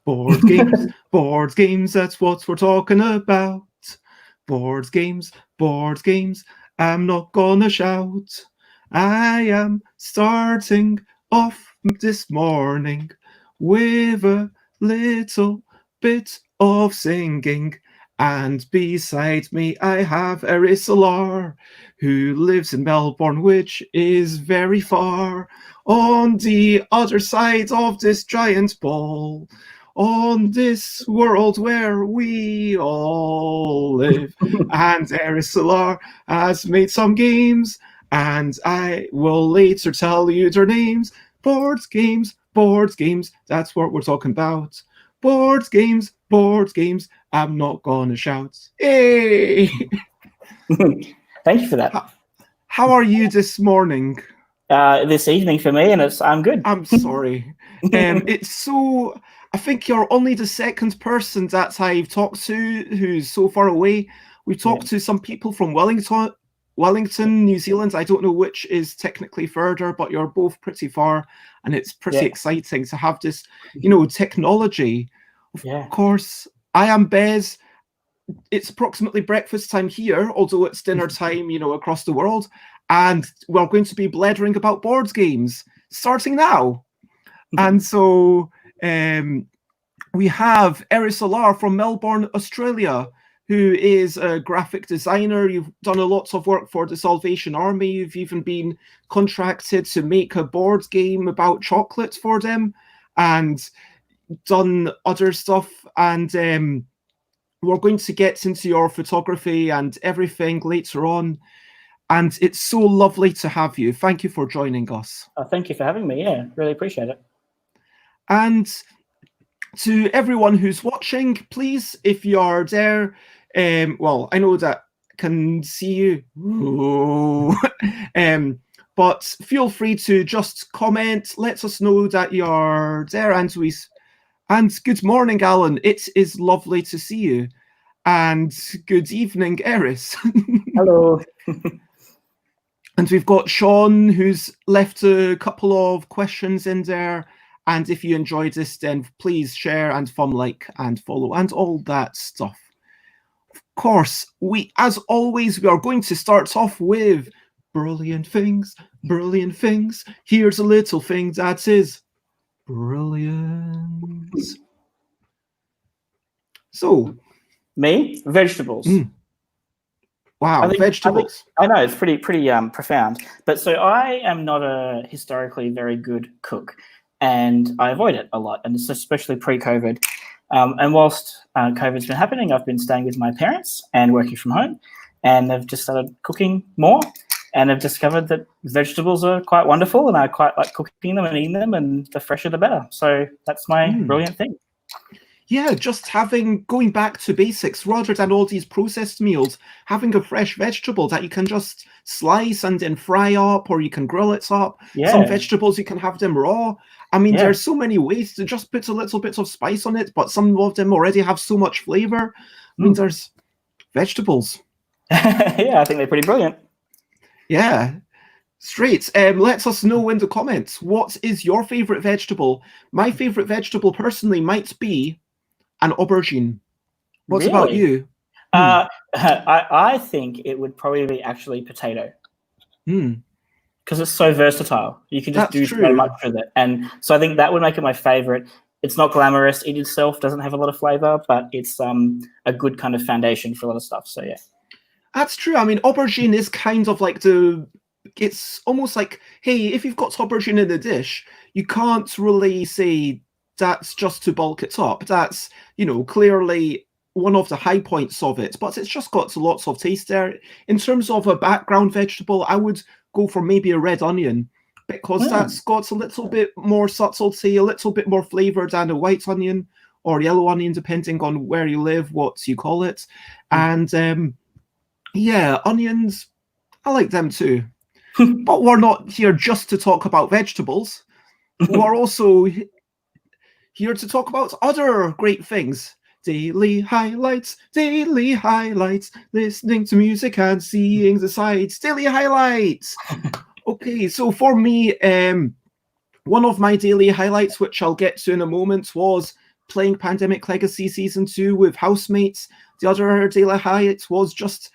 Board games, board games, that's what we're talking about. Board games, I'm not gonna shout. I am starting off this morning with a little bit of singing. And beside me, I have Eris Alar, who lives in Melbourne, which is very far on the other side of this giant ball, on this world where we all live. And Eris Alar has made some games, and I will later tell you their names. Board games, that's what we're talking about. Board games, I'm not gonna shout. Hey! Thank you for that. How are you this morning? This evening for me, and I'm good. I'm sorry. It's so... I think you're only the second person that I've talked to who's so far away. We've talked to some people from Wellington, New Zealand. I don't know which is technically further, but you're both pretty far, and it's pretty exciting to have this, technology. Of course, I am Bez. It's approximately breakfast time here, although it's dinner time, across the world. And we're going to be blethering about board games, starting now. And so we have Eris Alar from Melbourne, Australia, who is a graphic designer. You've done a lot of work for the Salvation Army. You've even been contracted to make a board game about chocolate for them and done other stuff. And we're going to get into your photography and everything later on. And it's so lovely to have you. Thank you for joining us. Thank you for having me. Yeah, really appreciate it. And to everyone who's watching, please, if you're there, well, I know that I can see you, but feel free to just comment. Let us know that you're there. And good morning, Alan. It is lovely to see you. And good evening, Eris. Hello. And we've got Sean, who's left a couple of questions in there. And if you enjoyed this, then please share and like and follow and all that stuff. Of course, as always, we are going to start off with brilliant things, brilliant things. Here's a little thing that is brilliant. So, me, vegetables. Wow, vegetables. I know it's pretty profound. But so I am not a historically very good cook, and I avoid it a lot, and it's especially pre-COVID. And whilst COVID's been happening, I've been staying with my parents and working from home, and they've just started cooking more, and I've discovered that vegetables are quite wonderful, and I quite like cooking them and eating them, and the fresher the better. So that's my brilliant thing. Yeah, just going back to basics rather than all these processed meals, having a fresh vegetable that you can just slice and then fry up, or you can grill it up. Yeah. Some vegetables, you can have them raw. I mean, there's so many ways to just put a little bit of spice on it, but some of them already have so much flavor. I mean, there's vegetables. Yeah, I think they're pretty brilliant. Yeah. Straight. Let us know in the comments, what is your favorite vegetable? My favorite vegetable personally might be an aubergine. What's about you? I think it would probably be actually potato. Because it's so versatile. You can just do so much with it. And so I think that would make it my favorite. It's not glamorous. It itself doesn't have a lot of flavor, but it's a good kind of foundation for a lot of stuff. So yeah. That's true. I mean, aubergine is kind of like it's almost like, hey, if you've got aubergine in a dish, you can't really say that's just to bulk it up. That's, clearly one of the high points of it, but it's just got lots of taste there. In terms of a background vegetable, I would go for maybe a red onion, because that's got a little bit more subtlety, a little bit more flavor than a white onion or yellow onion, depending on where you live, what you call it. And yeah, onions, I like them too. But we're not here just to talk about vegetables. who are also here to talk about other great things. Daily highlights, listening to music and seeing the sights. Daily highlights. Okay, so for me, one of my daily highlights, which I'll get to in a moment, was playing Pandemic Legacy Season 2 with housemates. The other daily highlight was just,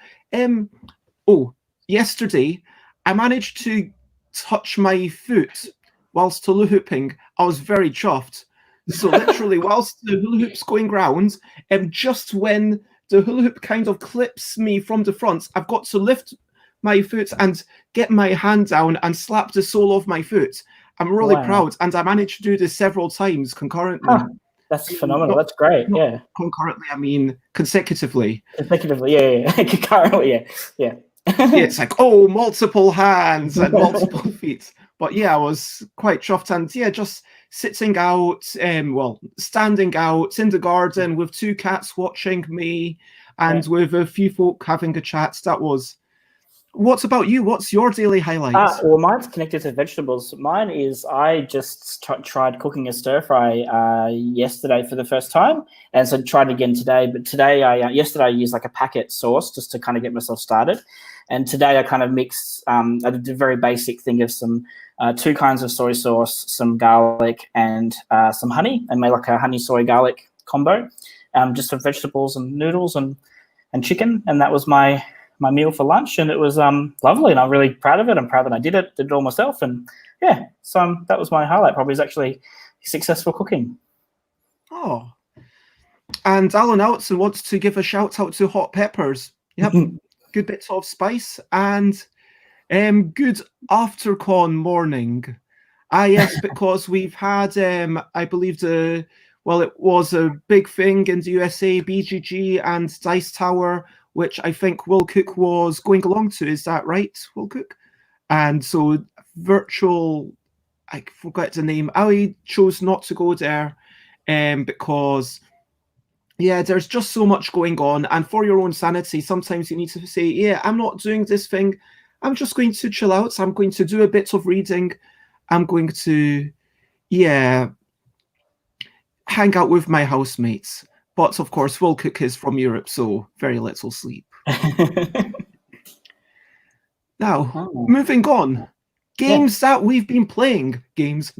yesterday, I managed to touch my foot whilst hula hooping. I was very chuffed. So literally, whilst the hula hoop's going round, just when the hula hoop kind of clips me from the front, I've got to lift my foot and get my hand down and slap the sole of my foot. I'm really proud, and I managed to do this several times concurrently. That's phenomenal. That's great. Yeah. Concurrently, I mean consecutively. Consecutively, yeah. Concurrently, yeah. Yeah, it's like, multiple hands and multiple feet. But yeah, I was quite chuffed, and yeah, just sitting out, standing out in the garden with two cats watching me, and with a few folk having a chat. That was. What about you? What's your daily highlight? Well, mine's connected to vegetables. Mine is I just tried cooking a stir fry yesterday for the first time, and so tried again today. But today, yesterday I used like a packet sauce just to kind of get myself started, and today I kind of mixed. I did a very basic thing of some 2 kinds of soy sauce, some garlic, and some honey, and made like a honey soy garlic combo, just for vegetables and noodles and chicken, and that was my meal for lunch, and it was lovely, and I'm really proud of it. I'm proud that I did it all myself, and yeah, so that was my highlight. Probably is actually successful cooking. Oh, and Alan Outson wants to give a shout out to hot peppers. Yep, good bits of spice and good after-con morning. Yes, because we've had I believe it was a big thing in the USA, BGG and Dice Tower, which I think Will Cook was going along to. Is that right, Will Cook? And so virtual, I forgot the name. I chose not to go there because, yeah, there's just so much going on. And for your own sanity, sometimes you need to say, yeah, I'm not doing this thing. I'm just going to chill out. I'm going to do a bit of reading. I'm going to, hang out with my housemates. But of course, Will Cook is from Europe, so very little sleep. Now, moving on. Games that we've been playing. Games.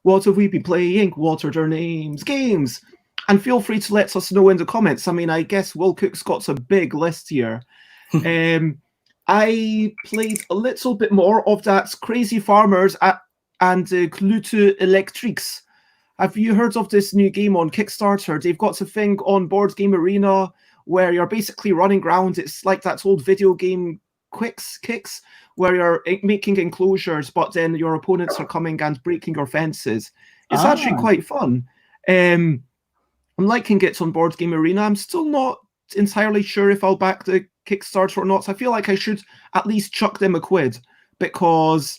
What have we been playing? What are their names? Games. And feel free to let us know in the comments. I mean, I guess Will Cook's got a big list here. I played a little bit more of that Crazy Farmers and Clute Electrics. Have you heard of this new game on Kickstarter? They've got a thing on Board Game Arena where you're basically running around. It's like that old video game kicks, where you're making enclosures, but then your opponents are coming and breaking your fences. It's actually quite fun. I'm liking it on Board Game Arena. I'm still not entirely sure if I'll back the Kickstarter or not. I feel like I should at least chuck them £1 because,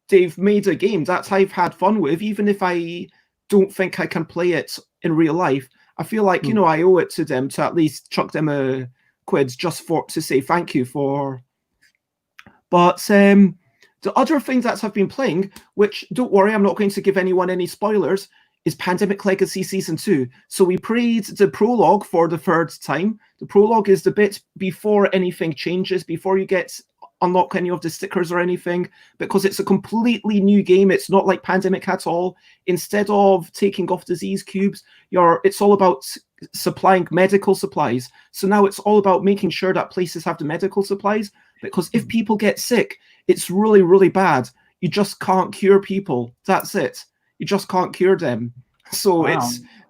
they've made a game that I've had fun with, even if I don't think I can play it in real life. I feel like, I owe it to them to at least chuck them £1 just to say thank you for. But the other thing that I've been playing, which, don't worry, I'm not going to give anyone any spoilers, is Pandemic Legacy Season 2. So we played the prologue for the 3rd time. The prologue is the bit before anything changes, before you unlock any of the stickers or anything, because it's a completely new game. It's not like Pandemic at all. Instead of taking off disease cubes, it's all about supplying medical supplies. So now it's all about making sure that places have the medical supplies, because if people get sick, it's really, really bad. You just can't cure people. That's it. You just can't cure them. So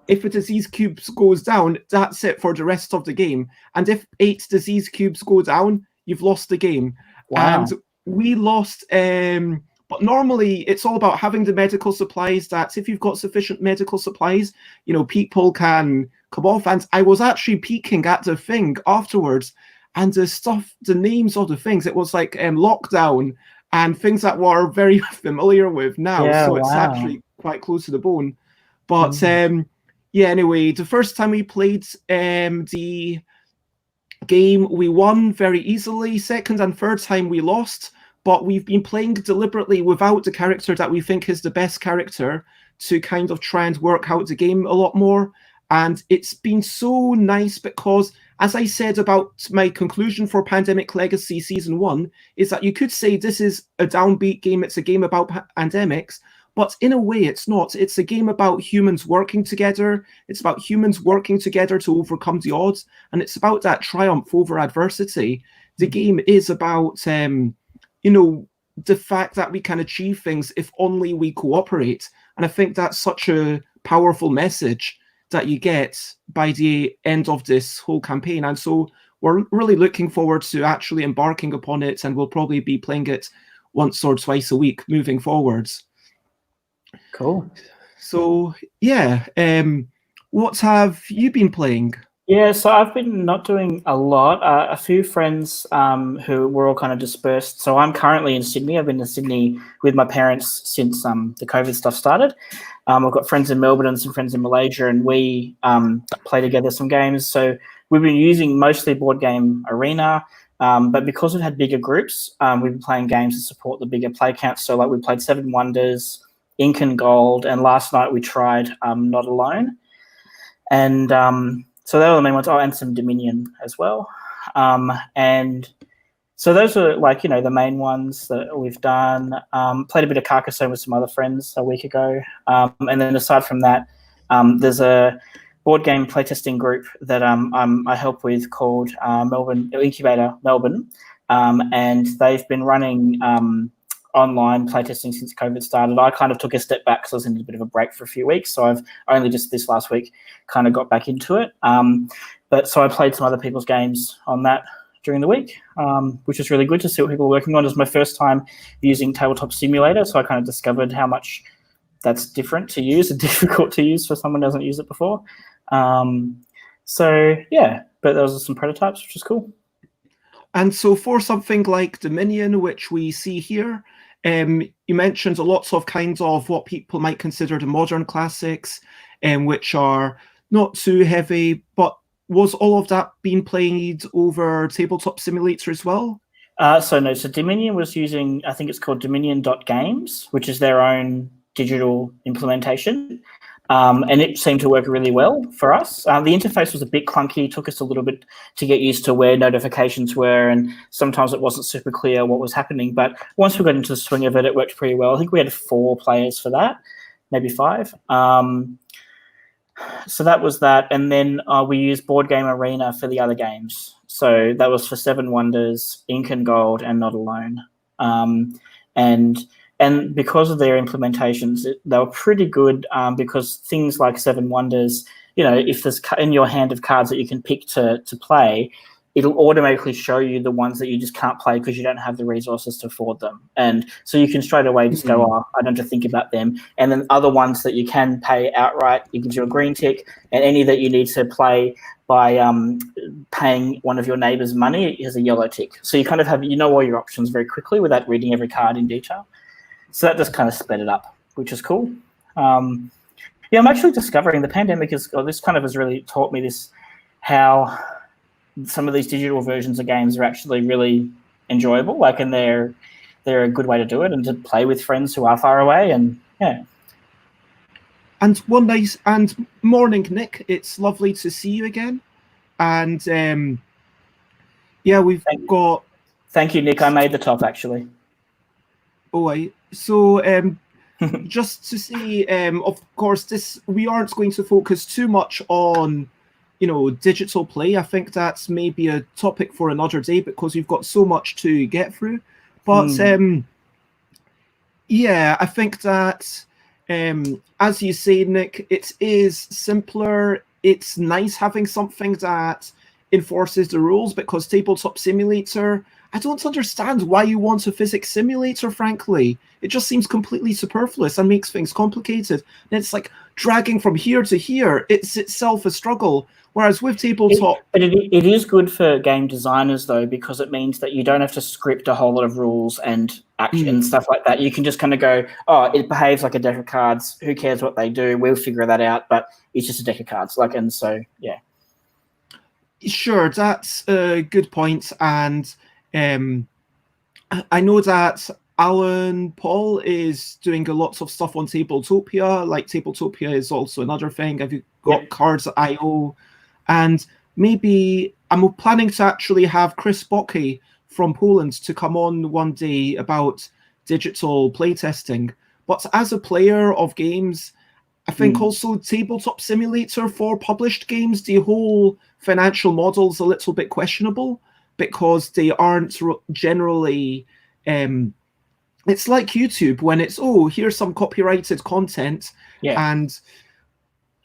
if a disease cube goes down, that's it for the rest of the game. And if 8 disease cubes go down, you've lost the game. Wow. And we lost, but normally it's all about having the medical supplies, that if you've got sufficient medical supplies, people can come off. And I was actually peeking at the thing afterwards, and the names of the things, it was like lockdown and things that we're very familiar with now. Yeah, so it's actually quite close to the bone. But anyway, the first time we played the game, we won very easily. Second and third time we lost, but we've been playing deliberately without the character that we think is the best character to kind of try and work out the game a lot more. And it's been so nice because, as I said about my conclusion for Pandemic Legacy Season 1, is that you could say this is a downbeat game, it's a game about pandemics, but in a way it's not. It's a game about humans working together, it's about humans working together to overcome the odds, and it's about that triumph over adversity. The game is about, you know, the fact that we can achieve things if only we cooperate. And I think that's such a powerful message that you get by the end of this whole campaign. And so we're really looking forward to actually embarking upon it, and we'll probably be playing it once or twice a week moving forwards. Cool. So yeah, what have you been playing? Yeah, so I've been not doing a lot. A few friends who were all kind of dispersed. So I'm currently in Sydney. I've been in Sydney with my parents since the COVID stuff started. I've got friends in Melbourne and some friends in Malaysia, and we play together some games. So we've been using mostly Board Game Arena, but because we've had bigger groups, we've been playing games to support the bigger play counts. So like we played Seven Wonders, Ink and Gold, and last night we tried Not Alone. And so they were the main ones. Oh, and some Dominion as well. And so those are like, you know, the main ones that we've done. Played a bit of Carcassonne with some other friends a week ago. And then aside from that, there's a board game playtesting group that I help with called Melbourne Incubator Melbourne. And they've been running online playtesting since COVID started. I kind of took a step back because I was in a bit of a break for a few weeks. So I've only just this last week kind of got back into it. But so I played some other people's games on that during the week, which was really good to see what people were working on. It was my first time using Tabletop Simulator, so I kind of discovered how much that's different to use and difficult to use for someone who hasn't used it before. So yeah, but there was some prototypes, which is cool. And so for something like Dominion, which we see here, you mentioned lots of kinds of what people might consider the modern classics, which are not too heavy, but was all of that being played over Tabletop Simulator as well? So Dominion was using, I think it's called Dominion.games, which is their own digital implementation. And it seemed to work really well for us. The interface was a bit clunky. It took us a little bit to get used to where notifications were, and sometimes it wasn't super clear what was happening. But once we got into the swing of it, it worked pretty well. I think we had 4 players for that, maybe 5. So that was that. And then we used Board Game Arena for the other games. So that was for Seven Wonders, Ink and Gold, and Not Alone. And because of their implementations, they were pretty good because things like Seven Wonders, you know, if there's in your hand of cards that you can pick to play, it'll automatically show you the ones that you just can't play because you don't have the resources to afford them. And so you can straight away just go, oh, I don't have to think about them. And then other ones that you can pay outright, it gives you a green tick. And any that you need to play by paying one of your neighbours money, it has a yellow tick. So you kind of have, you know, all your options very quickly without reading every card in detail. So that just kind of sped it up, which is cool. Yeah, I'm actually discovering the pandemic this kind of has really taught me this, how some of these digital versions of games are actually really enjoyable, like, and they're a good way to do it and to play with friends who are far away. And yeah. And morning, Nick. It's lovely to see you again. And yeah, got. Thank you, Nick. I made the top actually. Oh, so just to say, of course, we aren't going to focus too much on, you know, digital play. I think that's maybe a topic for another day because we've got so much to get through. But yeah, I think that, as you say, Nick, it is simpler. It's nice having something that enforces the rules because Tabletop Simulator, I don't understand why you want a physics simulator, frankly. It just seems completely superfluous and makes things complicated. And it's like dragging from here to here. It's itself a struggle. Whereas with Tabletop... It is good for game designers, though, because it means that you don't have to script a whole lot of rules and action and stuff like that. You can just kind of go, oh, it behaves like a deck of cards. Who cares what they do? We'll figure that out. But it's just a deck of cards. And so, yeah. Sure, that's a good point. And I know that Alan Paul is doing a lot of stuff on Tabletopia. Like Tabletopia is also another thing. Have you got Yep. Cards.io? And maybe I'm planning to actually have Chris Bocky from Poland to come on one day about digital playtesting. But as a player of games, I think also Tabletop Simulator for published games, the whole financial model's a little bit questionable because they aren't generally. It's like YouTube when it's, oh, here's some copyrighted content, Yeah. and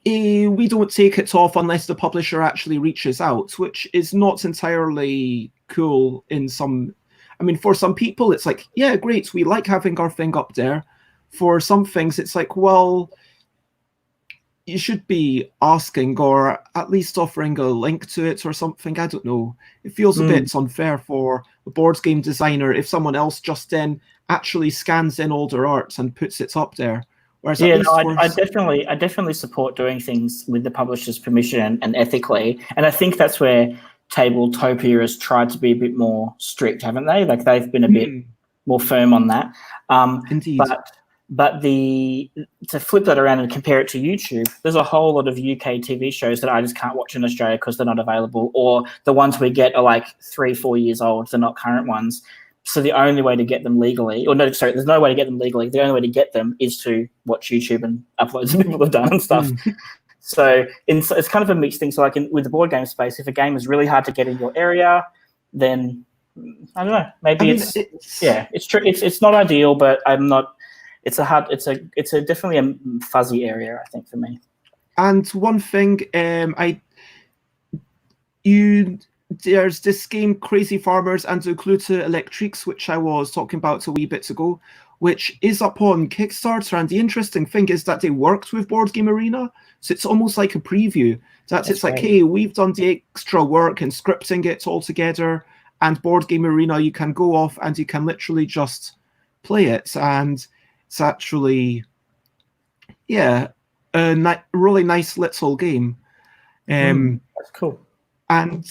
we don't take it off unless the publisher actually reaches out, which is not entirely cool in some. I mean, for some people, it's like, yeah, great, we like having our thing up there. For some things, it's like, well, you should be asking or at least offering a link to it or something. I don't know. It feels a bit unfair for a board game designer if someone else just then actually scans in all their art and puts it up there. Whereas Yeah, at least I definitely support doing things with the publisher's permission and ethically. And I think that's where Tabletopia has tried to be a bit more strict, haven't they? Like they've been a bit more firm on that. Indeed. But to flip that around and compare it to YouTube, there's a whole lot of UK TV shows that I just can't watch in Australia because they're not available, or the ones we get are like 3-4 years old. They're not current ones. So the only way to get them legally, there's no way to get them legally. The only way to get them is to watch YouTube and uploads that people have done and stuff. So it's kind of a mixed thing. So like with the board game space, if a game is really hard to get in your area, then I don't know. Maybe it's true. It's not ideal, but it's definitely a fuzzy area, I think, for me. And one thing, there's this game, Crazy Farmers and Zucluta Electriques, which I was talking about a wee bit ago, which is up on Kickstarter. And the interesting thing is that they worked with Board Game Arena. So it's almost like a preview. It's like, hey, we've done the extra work in scripting it all together. And Board Game Arena, you can go off and you can literally just play it. And it's actually, a really nice little game. That's cool. And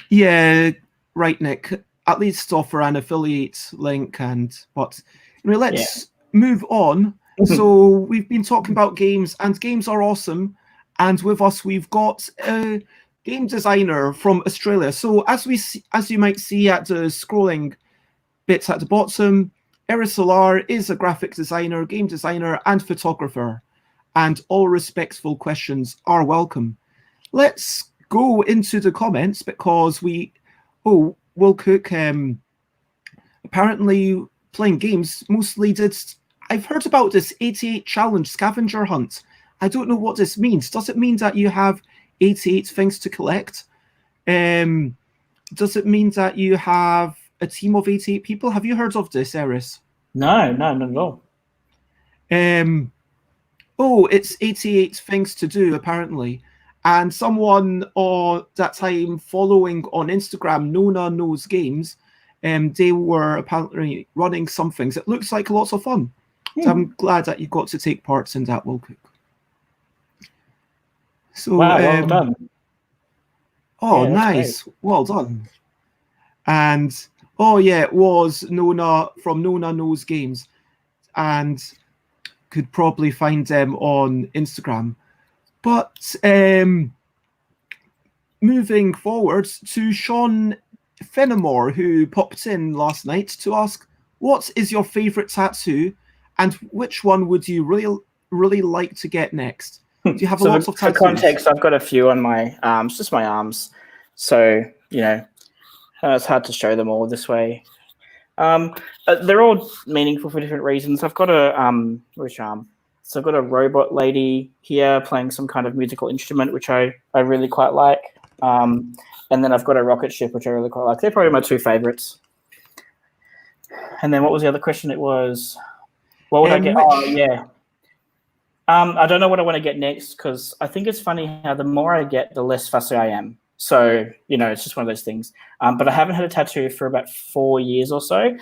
yeah, right, Nick. At least offer an affiliate link, but let's move on. So we've been talking about games, and games are awesome. And with us, we've got a game designer from Australia. So as you might see at the scrolling bits at the bottom, Eris Alar is a graphic designer, game designer, and photographer. And all respectful questions are welcome. Let's go into the comments because Will Cook apparently playing games mostly did. I've heard about this 88 challenge scavenger hunt. I don't know what this means. Does it mean that you have 88 things to collect? Does it mean that you have a team of 88 people? Have you heard of this, Eris? No, not at all. It's 88 things to do, apparently. And someone that time following on Instagram, Nona Knows Games, they were apparently running some things. It looks like lots of fun. So I'm glad that you got to take part in that, Will Cook. So, wow, well done. Oh, nice. Great. Well done. And, it was Nona from Nona Knows Games. And could probably find them on Instagram. But moving forward to Sean Fenimore, who popped in last night to ask, what is your favourite tattoo and which one would you really like to get next? Do you have lots of tattoos? For context, I've got a few on my arms, just my arms. So, it's hard to show them all this way. They're all meaningful for different reasons. I've got which arm? So I've got a robot lady here playing some kind of musical instrument, which I really quite like. And then I've got a rocket ship, which I really quite like. They're probably my two favorites. And then what was the other question? It was, what would I get? I don't know what I want to get next because I think it's funny how the more I get, the less fussy I am. So, it's just one of those things. But I haven't had a tattoo for about 4 years or so,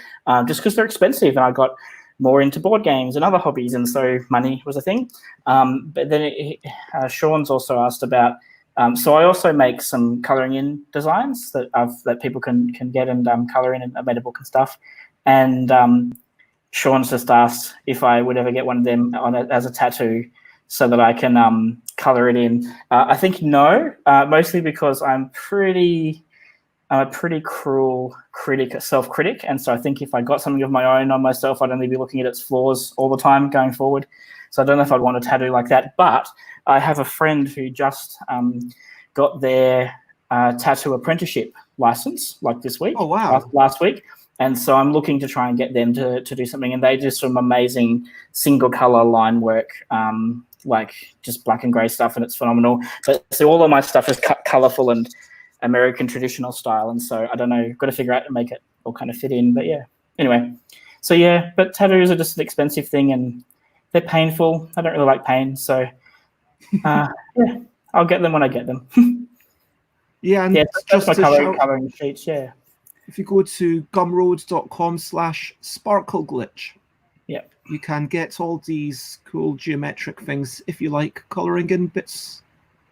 just because they're expensive. And I got more into board games and other hobbies, and so money was a thing. But then Sean's also asked about So I also make some colouring in designs that people can get and colour in, and I made a book and stuff. And Sean's just asked if I would ever get one of them as a tattoo so that I can colour it in. I think no, mostly because I'm a pretty cruel self-critic, and so I think if I got something of my own on myself, I'd only be looking at its flaws all the time going forward. So I don't know if I'd want a tattoo like that. But I have a friend who just got their tattoo apprenticeship license like this week. Oh, wow. Last week. And so I'm looking to try and get them to do something, and they do some amazing single color line work, like just black and grey stuff, and it's phenomenal. But so all of my stuff is colourful and American traditional style, and so I don't know, got to figure out to make it all kind of fit in. But yeah, anyway, so yeah, but tattoos are just an expensive thing, and they're painful. I don't really like pain, so yeah, I'll get them when I get them. Yeah, and yeah, just my to colouring sheets. Yeah, if you go to gumroad.com/sparkleglitch, yeah, you can get all these cool geometric things if you like colouring in bits.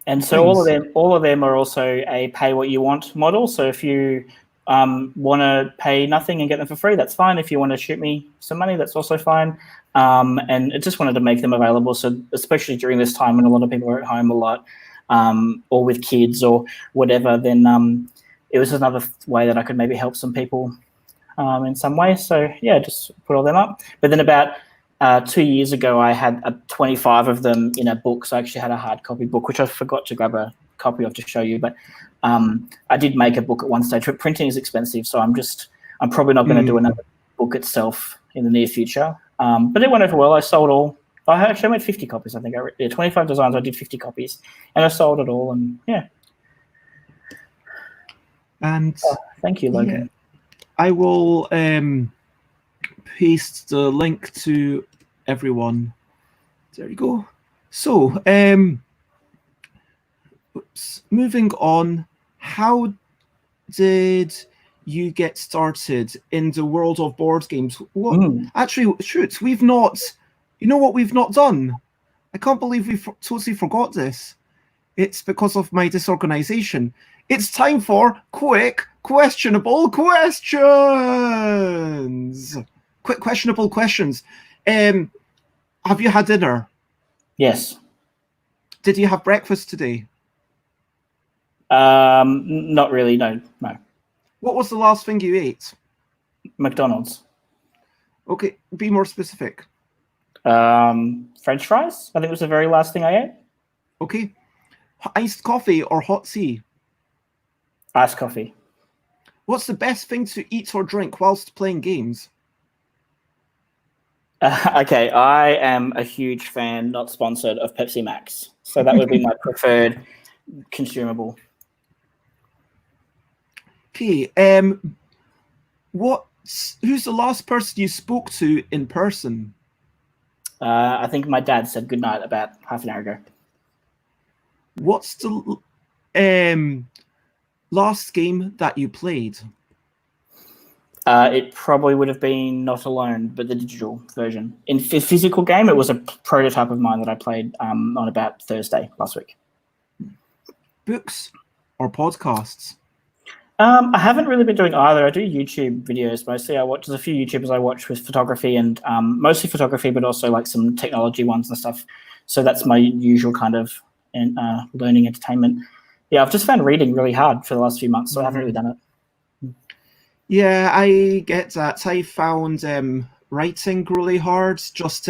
And so all of them are also a pay what you want model. So if you want to pay nothing and get them for free, that's fine. If you want to shoot me some money, that's also fine. And I just wanted to make them available. So especially during this time when a lot of people are at home a lot, or with kids or whatever, then it was another way that I could maybe help some people in some way. So yeah, just put all them up. But then about 2 years ago, I had 25 of them in a book. So I actually had a hard copy book, which I forgot to grab a copy of to show you. But I did make a book at one stage. But printing is expensive, so I'm probably not going to do another book itself in the near future. But it went over well. I sold all. I actually made 50 copies. I think 25 designs. I did 50 copies, and I sold it all. And yeah. And thank you, Logan. Yeah, I will paste the link to everyone. There you go. So, moving on, how did you get started in the world of board games? Actually, shoot, we've not. You know what we've not done? I can't believe we totally forgot this. It's because of my disorganization. It's time for quick questionable questions. Quick questionable questions. Have you had dinner? Yes. Did you have breakfast today? Not really. No. What was the last thing you ate? McDonald's. Okay, be more specific. French fries. I think it was the very last thing I ate. Okay. Iced coffee or hot tea? Iced coffee. What's the best thing to eat or drink whilst playing games? Okay, I am a huge fan, not sponsored, of Pepsi Max. So that would be my preferred consumable. Okay. Who's the last person you spoke to in person? I think my dad said goodnight about half an hour ago. What's the last game that you played? It probably would have been Not Alone, but the digital version. In physical game, it was a prototype of mine that I played on about Thursday last week. Books or podcasts? I haven't really been doing either. I do YouTube videos mostly. There's a few YouTubers I watch with photography and mostly photography, but also like some technology ones and stuff. So that's my usual kind of learning entertainment. Yeah, I've just found reading really hard for the last few months, so I haven't really done it. Yeah, I get that. I found writing really hard. Just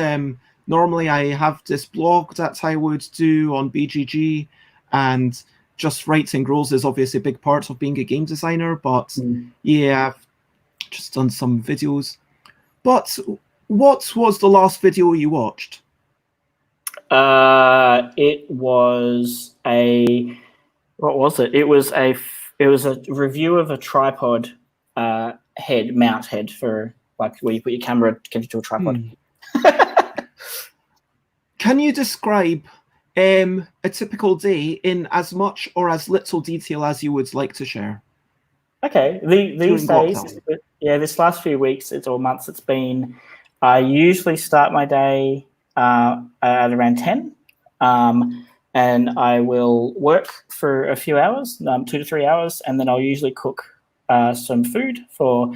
normally I have this blog that I would do on BGG, and just writing rules is obviously a big part of being a game designer. But yeah, I've just done some videos. But what was the last video you watched? It was a review of a tripod mount head for like where you put your camera connected to a tripod. Can you describe a typical day in as much or as little detail as you would like to share? Okay, these days, this last few weeks or months, it's been. I usually start my day at around 10. and I will work for a few hours, 2 to 3 hours, and then I'll usually cook some food for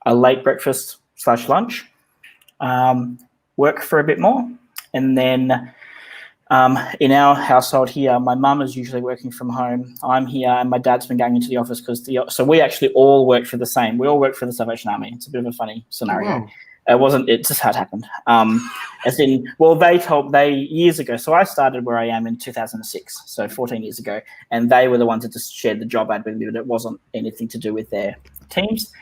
a late breakfast / lunch, work for a bit more, and then in our household here, my mum is usually working from home. I'm here, and my dad's been going into the office so we actually all work for the same. We all work for the Salvation Army. It's a bit of a funny scenario. Wow. It's just how it happened. They years ago. So I started where I am in 2006, so 14 years ago, and they were the ones that just shared the job ad with me, but it wasn't anything to do with their teams.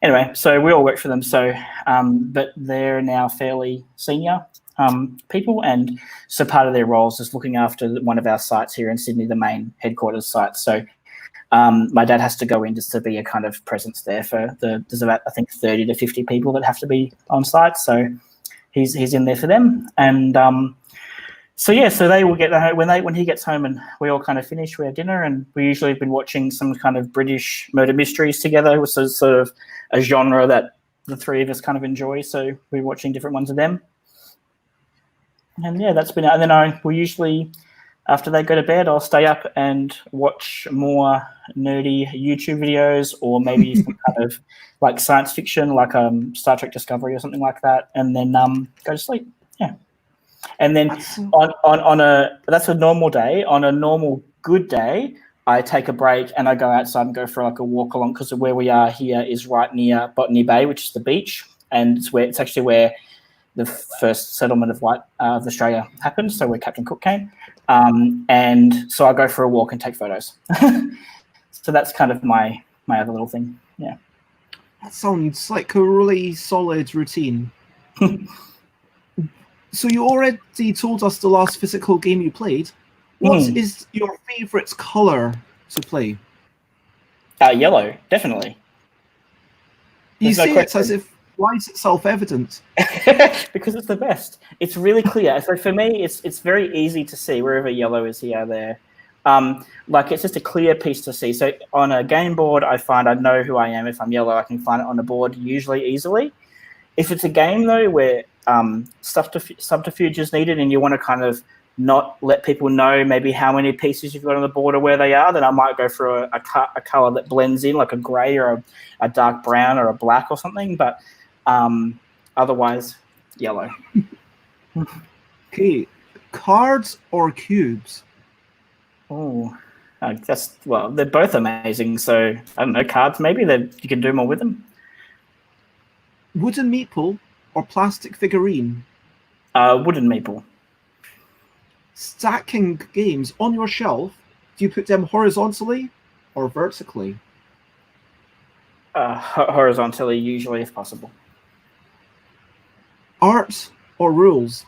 Anyway, so we all work for them. So, but they're now fairly senior people, and so part of their roles is looking after one of our sites here in Sydney, the main headquarters site. So my dad has to go in just to be a kind of presence there there's about, I think, 30 to 50 people that have to be on site. So he's in there for them. And so they will get when he gets home and we all kind of finish, we have dinner, and we usually have been watching some kind of British murder mysteries together, which is sort of a genre that the three of us kind of enjoy. So we're watching different ones of them. And yeah, that's been it. And then we usually, after they go to bed, I'll stay up and watch more nerdy YouTube videos, or maybe some kind of like science fiction, like Star Trek Discovery or something like that, and then go to sleep. Yeah. And then that's a normal day. On a normal good day, I take a break and I go outside and go for like a walk along, because where we are here is right near Botany Bay, which is the beach, and it's actually where the first settlement of Australia happened, so where Captain Cook came. And so I go for a walk and take photos. So that's kind of my other little thing. Yeah. That sounds like a really solid routine. So you already told us the last physical game you played. What is your favourite colour to play? Yellow, definitely. You say it as if, why is it self-evident? Because it's the best. It's really clear. So for me, it's very easy to see wherever yellow is here, there. Like it's just a clear piece to see. So on a game board, I find I know who I am. If I'm yellow, I can find it on the board usually easily. If it's a game though where subterfuge is needed and you want to kind of not let people know maybe how many pieces you've got on the board or where they are, then I might go for a color that blends in, like a gray or a dark brown or a black or something. But otherwise, yellow. Okay, cards or cubes? Oh, they're both amazing. So I don't know, cards maybe you can do more with them. Wooden meeple or plastic figurine? Wooden meeple. Stacking games on your shelf, do you put them horizontally or vertically? Horizontally, usually, if possible. Art or rules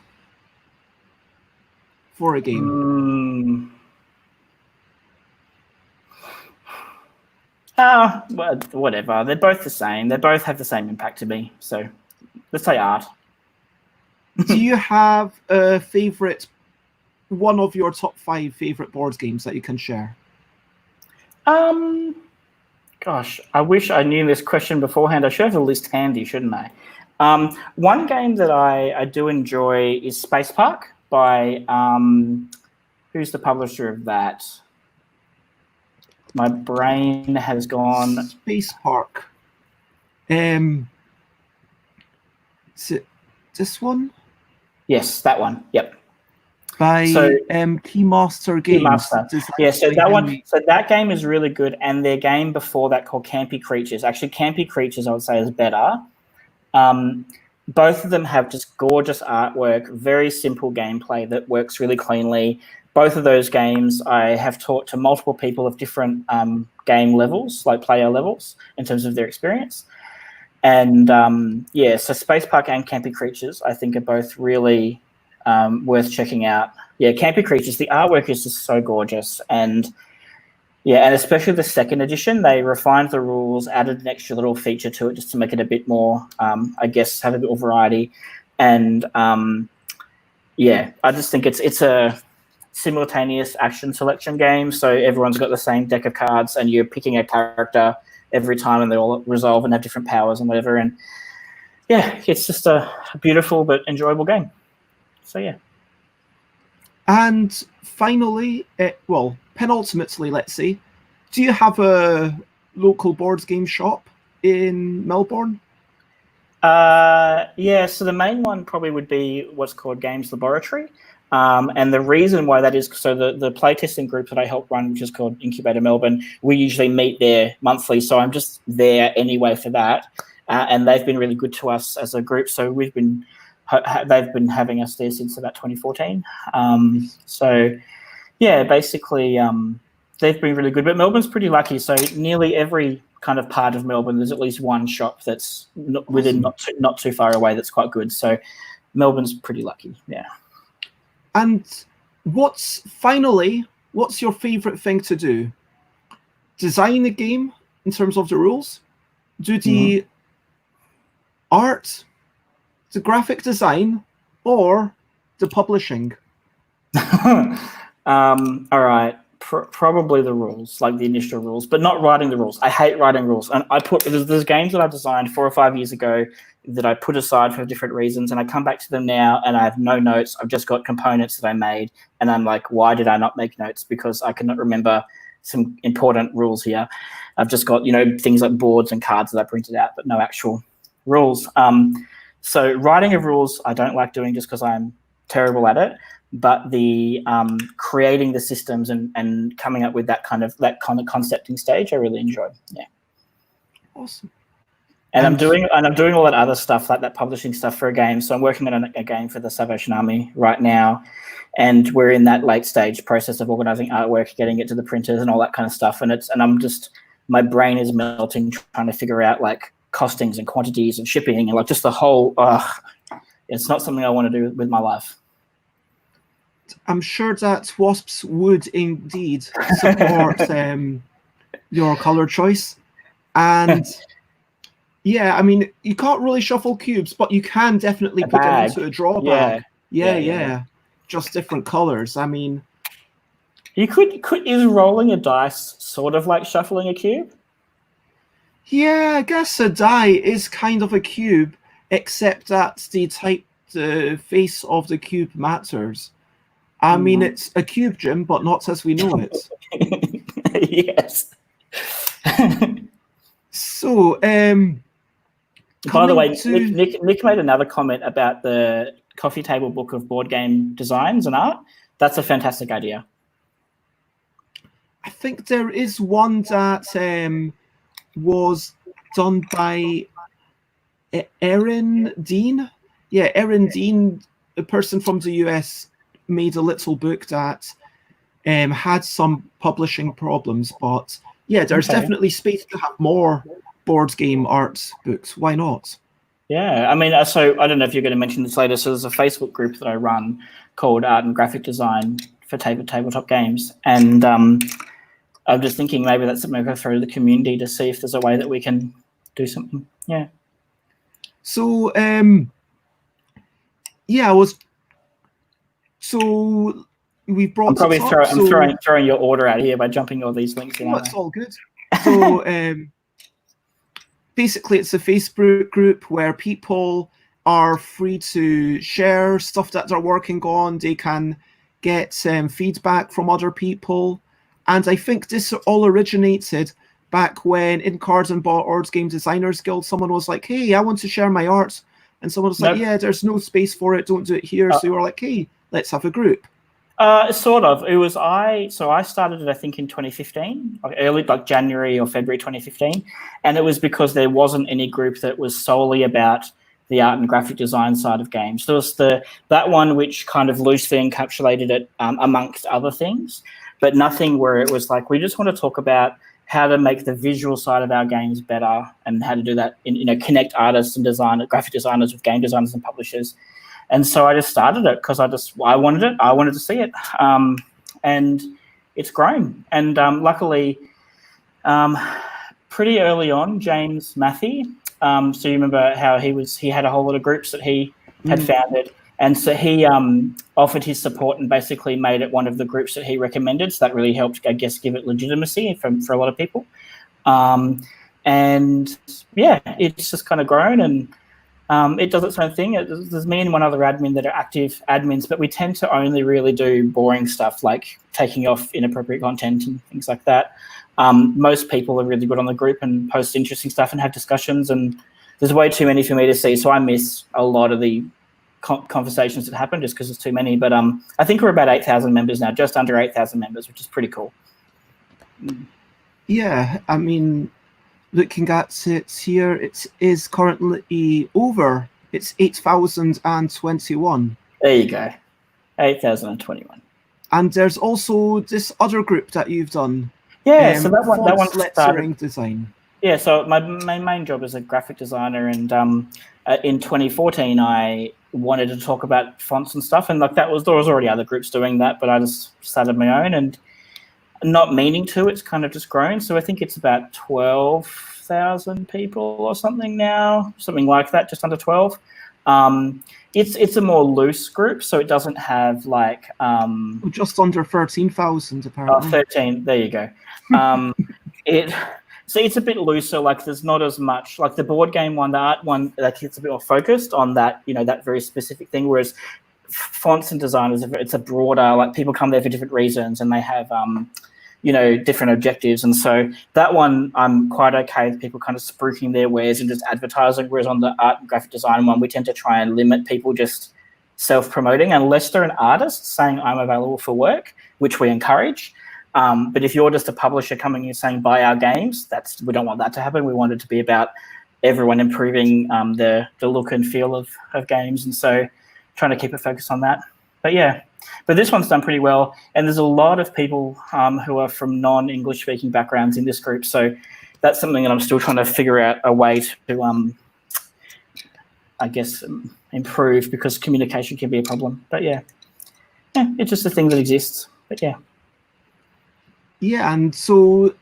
for a game? Whatever. They're both the same. They both have the same impact to me. So let's say art. Do you have a favourite, one of your top 5 favourite board games that you can share? Gosh, I wish I knew this question beforehand. I should have the list handy, shouldn't I? One game that I do enjoy is Space Park by, who's the publisher of that? My brain has gone. Space Park. Is it this one? Yes, that one. Yep. By Keymaster Games. Keymaster. Yeah, so that one. So that game is really good, and their game before that called Campy Creatures. Actually, Campy Creatures I would say is better. Both of them have just gorgeous artwork, very simple gameplay that works really cleanly. Both of those games I have taught to multiple people of different game levels, like player levels, in terms of their experience. And so Space Park and Campy Creatures I think are both really worth checking out. Yeah, Campy Creatures, the artwork is just so gorgeous. And especially the second edition, they refined the rules, added an extra little feature to it just to make it a bit more, I guess, have a bit more variety. And I just think it's a simultaneous action selection game, so everyone's got the same deck of cards and you're picking a character every time and they all resolve and have different powers and whatever, and it's just a beautiful but enjoyable game. So And finally, penultimately, let's say, do you have a local board game shop in Melbourne? Yeah, so the main one probably would be what's called Games Laboratory. And the reason why that is, so the playtesting group that I help run, which is called Incubator Melbourne, we usually meet there monthly. So I'm just there anyway for that. And they've been really good to us as a group. So they've been having us there since about 2014. So yeah, basically they've been really good. But Melbourne's pretty lucky. So nearly every kind of part of Melbourne, there's at least one shop that's within not too far away that's quite good. So Melbourne's pretty lucky, yeah. And what's your favourite thing to do? Design a game in terms of the rules? Do the art, the graphic design, or the publishing? All right. Probably the rules, like the initial rules, but not writing the rules. I hate writing rules. And there's games that I designed 4 or 5 years ago that I put aside for different reasons, and I come back to them now and I have no notes. I've just got components that I made, and I'm like, why did I not make notes? Because I cannot remember some important rules here. I've just got, things like boards and cards that I printed out, but no actual rules. So writing of rules, I don't like doing just because I'm terrible at it. But the creating the systems and coming up with that kind of concepting stage, I really enjoy. Yeah. Awesome. And I'm doing all that other stuff, like that publishing stuff for a game. So I'm working on a game for the Salvation Army right now, and we're in that late stage process of organizing artwork, getting it to the printers, and all that kind of stuff. And I'm just, my brain is melting trying to figure out like costings and quantities and shipping and like just the whole. It's not something I want to do with my life. I'm sure that Wasps would indeed support your color choice. And yeah, I mean, you can't really shuffle cubes, but you can definitely put them into a draw bag. Yeah. Just different colors. I mean, you is rolling a dice sort of like shuffling a cube? Yeah, I guess a die is kind of a cube, except that the face of the cube matters. I mean, it's a cube, Jim, but not as we know it. Yes. So, by the way, Nick made another comment about the coffee table book of board game designs and art. That's a fantastic idea. I think there is one that was done by Erin Dean. Yeah, Erin Dean, a person from the US, made a little book that had some publishing problems, but yeah, there's definitely space to have more board game art books. Why not? Yeah, I mean, so I don't know if you're going to mention this later. So there's a Facebook group that I run called Art and Graphic Design for tabletop games, and I'm just thinking maybe that's something I go through to the community to see if there's a way that we can do something. Yeah. So So we brought. I'm probably throwing your order out here by jumping all these links in. It's all good. So basically, it's a Facebook group where people are free to share stuff that they're working on. They can get feedback from other people, and I think this all originated back when in Cards and Board Game Designers Guild, someone was like, "Hey, I want to share my art," and someone was like, "Yeah, there's no space for it. Don't do it here." So we were like, "Hey, let's have a group." Sort of. It was I started it, I think, in 2015, early, like January or February 2015. And it was because there wasn't any group that was solely about the art and graphic design side of games. There was that one which kind of loosely encapsulated it amongst other things, but nothing where it was like, we just want to talk about how to make the visual side of our games better and how to do that, connect artists and graphic designers with game designers and publishers. And so I just started it because I wanted it. I wanted to see it, and it's grown. And luckily, pretty early on, James Matthey. So you remember how he had a whole lot of groups that he had founded, and so he offered his support and basically made it one of the groups that he recommended. So that really helped, I guess, give it legitimacy for a lot of people. And yeah, it's just kind of grown and. It does its own thing. There's me and one other admin that are active admins, but we tend to only really do boring stuff like taking off inappropriate content and things like that. Most people are really good on the group and post interesting stuff and have discussions, and there's way too many for me to see, so I miss a lot of the conversations that happen just because there's too many. But I think we're about 8,000 members now, just under 8,000 members, which is pretty cool. Yeah, I mean, looking at it here, it is currently over. It's 8,021. There you go, 8,021. And there's also this other group that you've done. Yeah, so that one's blethering design. Yeah, so my main job is a graphic designer, and in 2014 I wanted to talk about fonts and stuff, and like there was already other groups doing that, but I just started my own, and not meaning to, it's kind of just grown. So I think it's about 12,000 people or something now, something like that, just under 12. It's a more loose group, so it doesn't have like just under 13,000 apparently. 13. There you go. It's a bit looser. Like there's not as much like the board game one, the art one. Like it's a bit more focused on that, that very specific thing. Whereas fonts and designers, it's a broader. Like people come there for different reasons, and they have different objectives. And so that one, I'm quite okay with people kind of spruiking their wares and just advertising. Whereas on the art and graphic design one, we tend to try and limit people just self-promoting unless they're an artist saying I'm available for work, which we encourage. But if you're just a publisher coming in saying buy our games, we don't want that to happen. We want it to be about everyone improving the look and feel of games, and so trying to keep it focused on that. But yeah, but this one's done pretty well, and there's a lot of people who are from non-English speaking backgrounds in this group, so that's something that I'm still trying to figure out a way to, I guess, improve, because communication can be a problem. But yeah, it's just a thing that exists. But yeah. Yeah, and so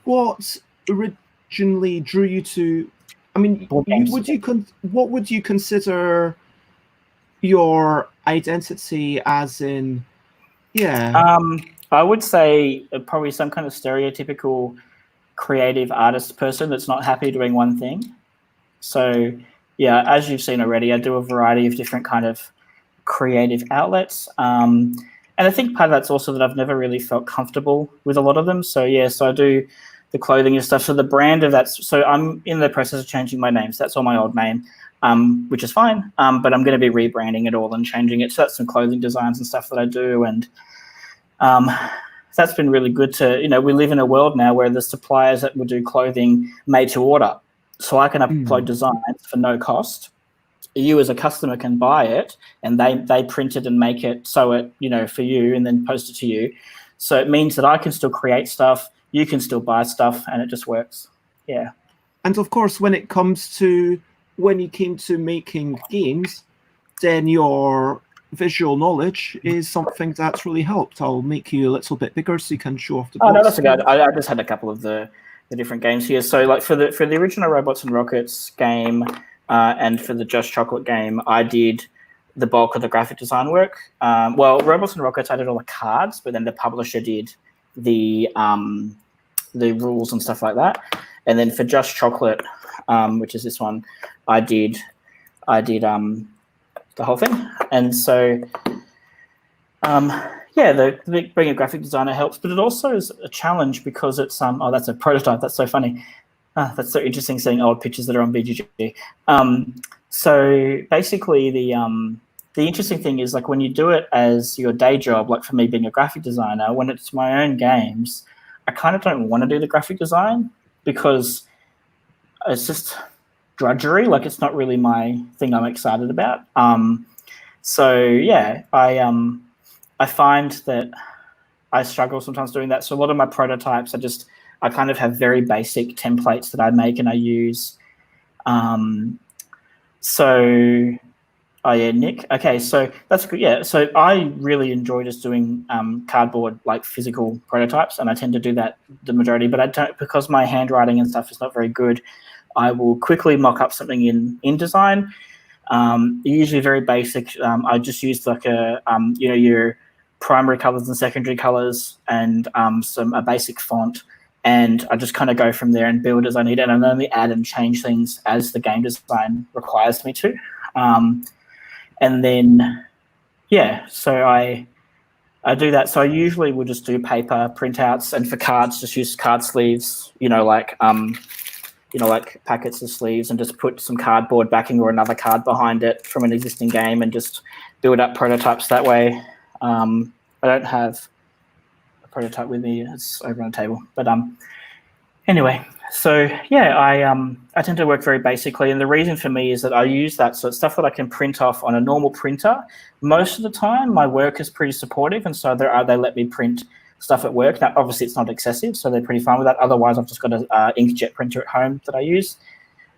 what originally drew you to? I mean, what would you consider your identity as in? Yeah. I would say probably some kind of stereotypical creative artist person that's not happy doing one thing. So yeah, as you've seen already, I do a variety of different kind of creative outlets. And I think part of that's also that I've never really felt comfortable with a lot of them. So yeah, so I do the clothing and stuff. So the brand of that, so I'm in the process of changing my name. So that's all my old name, which is fine. But I'm going to be rebranding it all and changing it. So that's some clothing designs and stuff that I do. And that's been really good to, we live in a world now where the suppliers that will do clothing made to order. So I can upload designs for no cost. You as a customer can buy it, and they print it and make it, sew it, for you, and then post it to you. So it means that I can still create stuff, you can still buy stuff, and it just works. Yeah. And of course, when you came to making games, then your visual knowledge is something that's really helped. I'll make you a little bit bigger so you can show off the box. Oh no, that's okay. I just had a couple of the different games here. So like for the original Robots and Rockets game, and for the Just Chocolate game, I did the bulk of the graphic design work. Well, Robots and Rockets, I did all the cards, but then the publisher did the rules and stuff like that. And then for Just Chocolate, which is this one, I did the whole thing. And so, being a graphic designer helps, but it also is a challenge because it's that's a prototype. That's so funny. That's so interesting seeing old pictures that are on BGG. So basically, the interesting thing is like when you do it as your day job, like for me being a graphic designer, when it's my own games, I kind of don't want to do the graphic design because it's just drudgery. Like it's not really my thing I'm excited about. So yeah, I find that I struggle sometimes doing that. So a lot of my prototypes I kind of have very basic templates that I make and I use. Nick. Okay, so that's good. Yeah, so I really enjoy just doing cardboard, like physical prototypes, and I tend to do that the majority, but I don't, because my handwriting and stuff is not very good, I will quickly mock up something in InDesign. Usually very basic. I just use like your primary colors and secondary colors and a basic font. and I just kind of go from there and build as I need, and I only add and change things as the game design requires me to. And then, yeah, so I do that. So I usually will just do paper printouts, and for cards, just use card sleeves, like packets of sleeves, and just put some cardboard backing or another card behind it from an existing game, and just build up prototypes that way. I don't have a prototype with me; it's over on the table. But anyway, so yeah, I tend to work very basically, and the reason for me is that I use that sort of stuff that I can print off on a normal printer. Most of the time, my work is pretty supportive, and so they let me print stuff at work. Now, obviously, it's not excessive, so they're pretty fine with that. Otherwise, I've just got an inkjet printer at home that I use,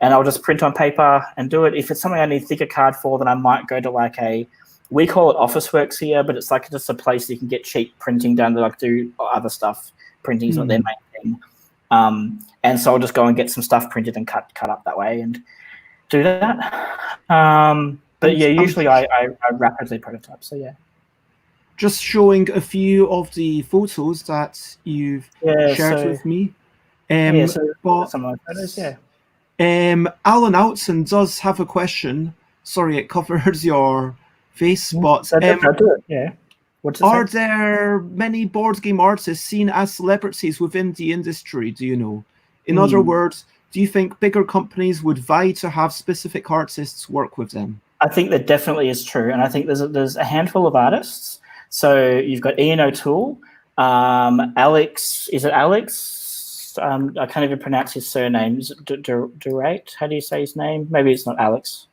and I'll just print on paper and do it. If it's something I need thicker card for, then I might go to we call it Officeworks here, but it's like just a place you can get cheap printing done to do other stuff. Printing is not their main thing. And so I'll just go and get some stuff printed and cut up that way and do that. But yeah, usually I rapidly prototype. So yeah. Just showing a few of the photos that you've shared with me. But some of my photos, yeah. Alan Outson does have a question. Sorry, it covers your face, but I'll do it. Yeah. Are there many board game artists seen as celebrities within the industry? Do you know? In other words, do you think bigger companies would vie to have specific artists work with them? I think that definitely is true, and I think there's a handful of artists. So you've got Ian O'Toole, Alex. Is it Alex? I can't even pronounce his surname. Is it Durate? How do you say his name? Maybe it's not Alex.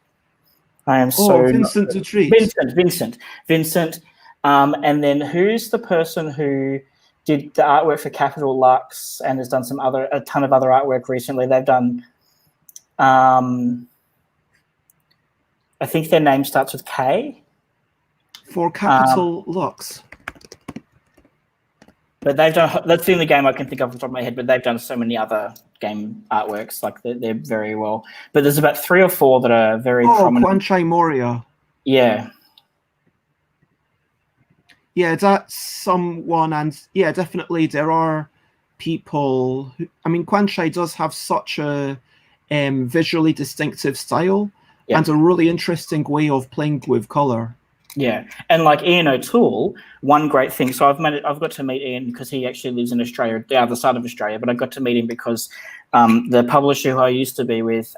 I am Vincent Dutreet. Vincent. And then who's the person who did the artwork for Capital Lux and has done a ton of other artwork recently? They've done, I think their name starts with K. For Capital Lux. But they've done, that's the only game I can think of off the top of my head, but they've done so many other game artworks, they're very well. But there's about 3 or 4 that are very prominent. Quanchai Moria. Yeah. Yeah, that's someone, and yeah, definitely there are people who, Quanchai does have such a visually distinctive style and a really interesting way of playing with color. Yeah, and like Ian O'Toole, one great thing. So I've got to meet Ian because he actually lives in Australia, the other side of Australia. But I got to meet him because the publisher who I used to be with,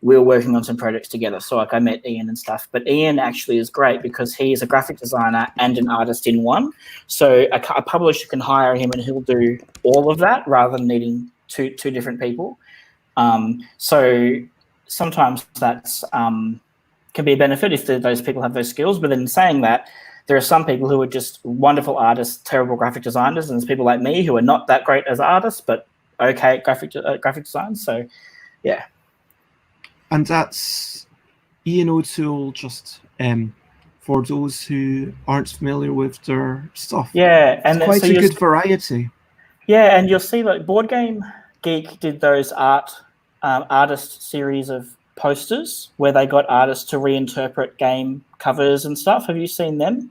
we were working on some projects together. So I met Ian and stuff. But Ian actually is great because he is a graphic designer and an artist in one. So a publisher can hire him and he'll do all of that rather than needing two different people. So sometimes that's can be a benefit if those people have those skills. But then saying that, there are some people who are just wonderful artists, terrible graphic designers, and there's people like me who are not that great as artists, but okay at graphic design. So, yeah. And that's Ian O'Toole, just for those who aren't familiar with their stuff. Yeah, and it's quite a good variety. Yeah, and you'll see like Board Game Geek did those artist series of posters where they got artists to reinterpret game covers and stuff. Have you seen them?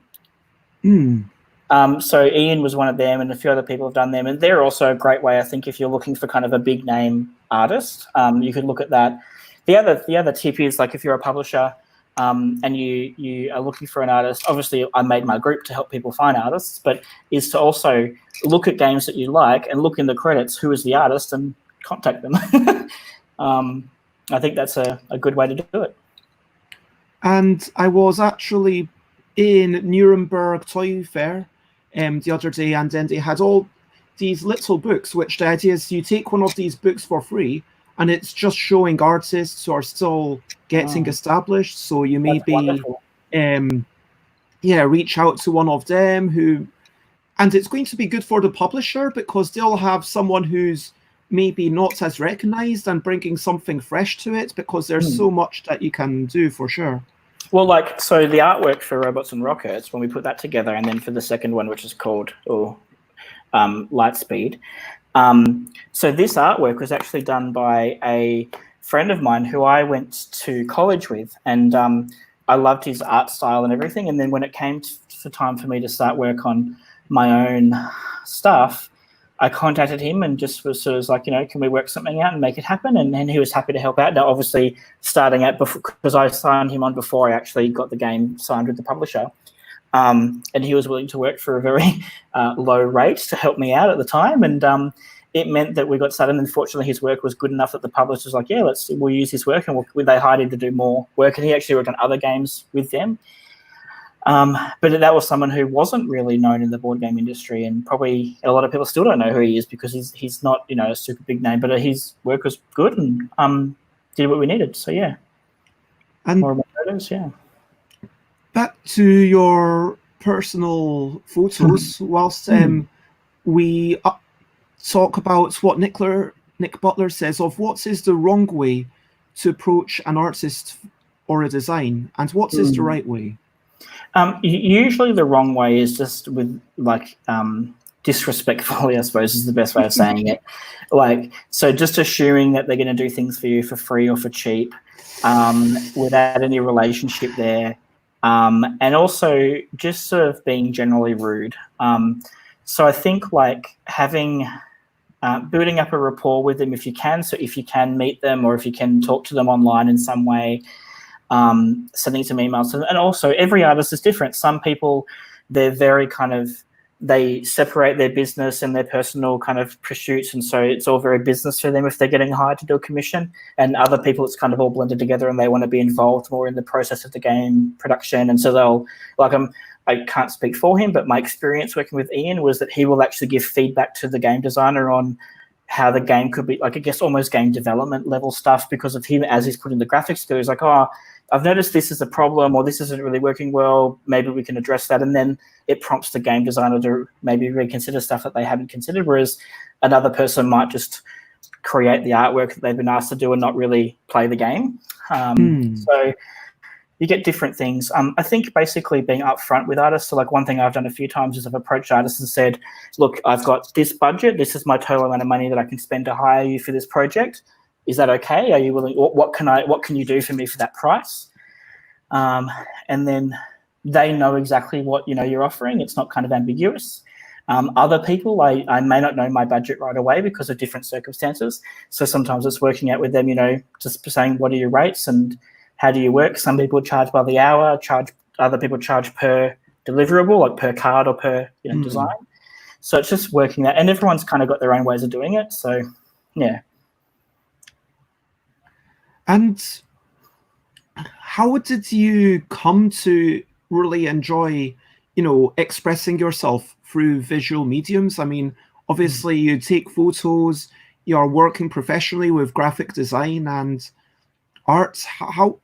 So Ian was one of them, and a few other people have done them, and they're also a great way, I think, if you're looking for kind of a big name artist. You could look at that. The other tip is, like, if you're a publisher and you are looking for an artist, obviously I made my group to help people find artists, but is to also look at games that you like and look in the credits who is the artist and contact them. I think that's a good way to do it. And I was actually in Nuremberg Toy Fair the other day, and then they had all these little books, which the idea is you take one of these books for free, and it's just showing artists who are still getting established. So you maybe reach out to one of them and it's going to be good for the publisher because they'll have someone who's maybe not as recognized and bringing something fresh to it, because there's so much that you can do for sure. Well, like, so the artwork for Robots and Rockets, when we put that together, and then for the second one, which is called Lightspeed. So this artwork was actually done by a friend of mine who I went to college with, and I loved his art style and everything. And then when it came to time for me to start work on my own stuff, I contacted him and just was sort of like, can we work something out and make it happen? And he was happy to help out. Now, obviously, starting out before, because I signed him on before I actually got the game signed with the publisher. And he was willing to work for a very low rate to help me out at the time. And it meant that we got started. And unfortunately, his work was good enough that the publisher was like, yeah, we'll use his work. And they hired him to do more work. And he actually worked on other games with them. But that was someone who wasn't really known in the board game industry, and probably a lot of people still don't know who he is because he's not, a super big name, but his work was good and did what we needed. So yeah, and more photos, yeah. Back to your personal photos, whilst we talk about what Nick Butler says of what is the wrong way to approach an artist or a design, and what is the right way? Usually the wrong way is just with disrespectfully, I suppose is the best way of saying it. So just assuming that they're going to do things for you for free or for cheap, without any relationship there. And also just sort of being generally rude. So I think having, building up a rapport with them if you can. So if you can meet them or if you can talk to them online in some way, sending some emails to them. And also every artist is different. Some people, they're very they separate their business and their personal kind of pursuits, and so it's all very business for them if they're getting hired to do a commission. And other people, it's kind of all blended together and they want to be involved more in the process of the game production. And so they'll, I can't speak for him, but my experience working with Ian was that he will actually give feedback to the game designer on how the game could be, I guess almost game development level stuff, because of him as he's putting the graphics together. He's like, oh, I've noticed this is a problem, or this isn't really working well. Maybe we can address that. And then it prompts the game designer to maybe reconsider stuff that they haven't considered, whereas another person might just create the artwork that they've been asked to do and not really play the game. So you get different things. I think basically being upfront with artists. So one thing I've done a few times is I've approached artists and said, look, I've got this budget. This is my total amount of money that I can spend to hire you for this project. Is that okay? Are you willing? What can you do for me for that price? And then they know exactly what you're offering. It's not kind of ambiguous. Other people, I may not know my budget right away because of different circumstances. So sometimes it's working out with them, just saying, what are your rates and how do you work? Some people charge by the hour, other people charge per deliverable, like per card or per design. So it's just working that, and everyone's kind of got their own ways of doing it. So yeah. And how did you come to really enjoy, expressing yourself through visual mediums? I mean, obviously you take photos, you're working professionally with graphic design and art. How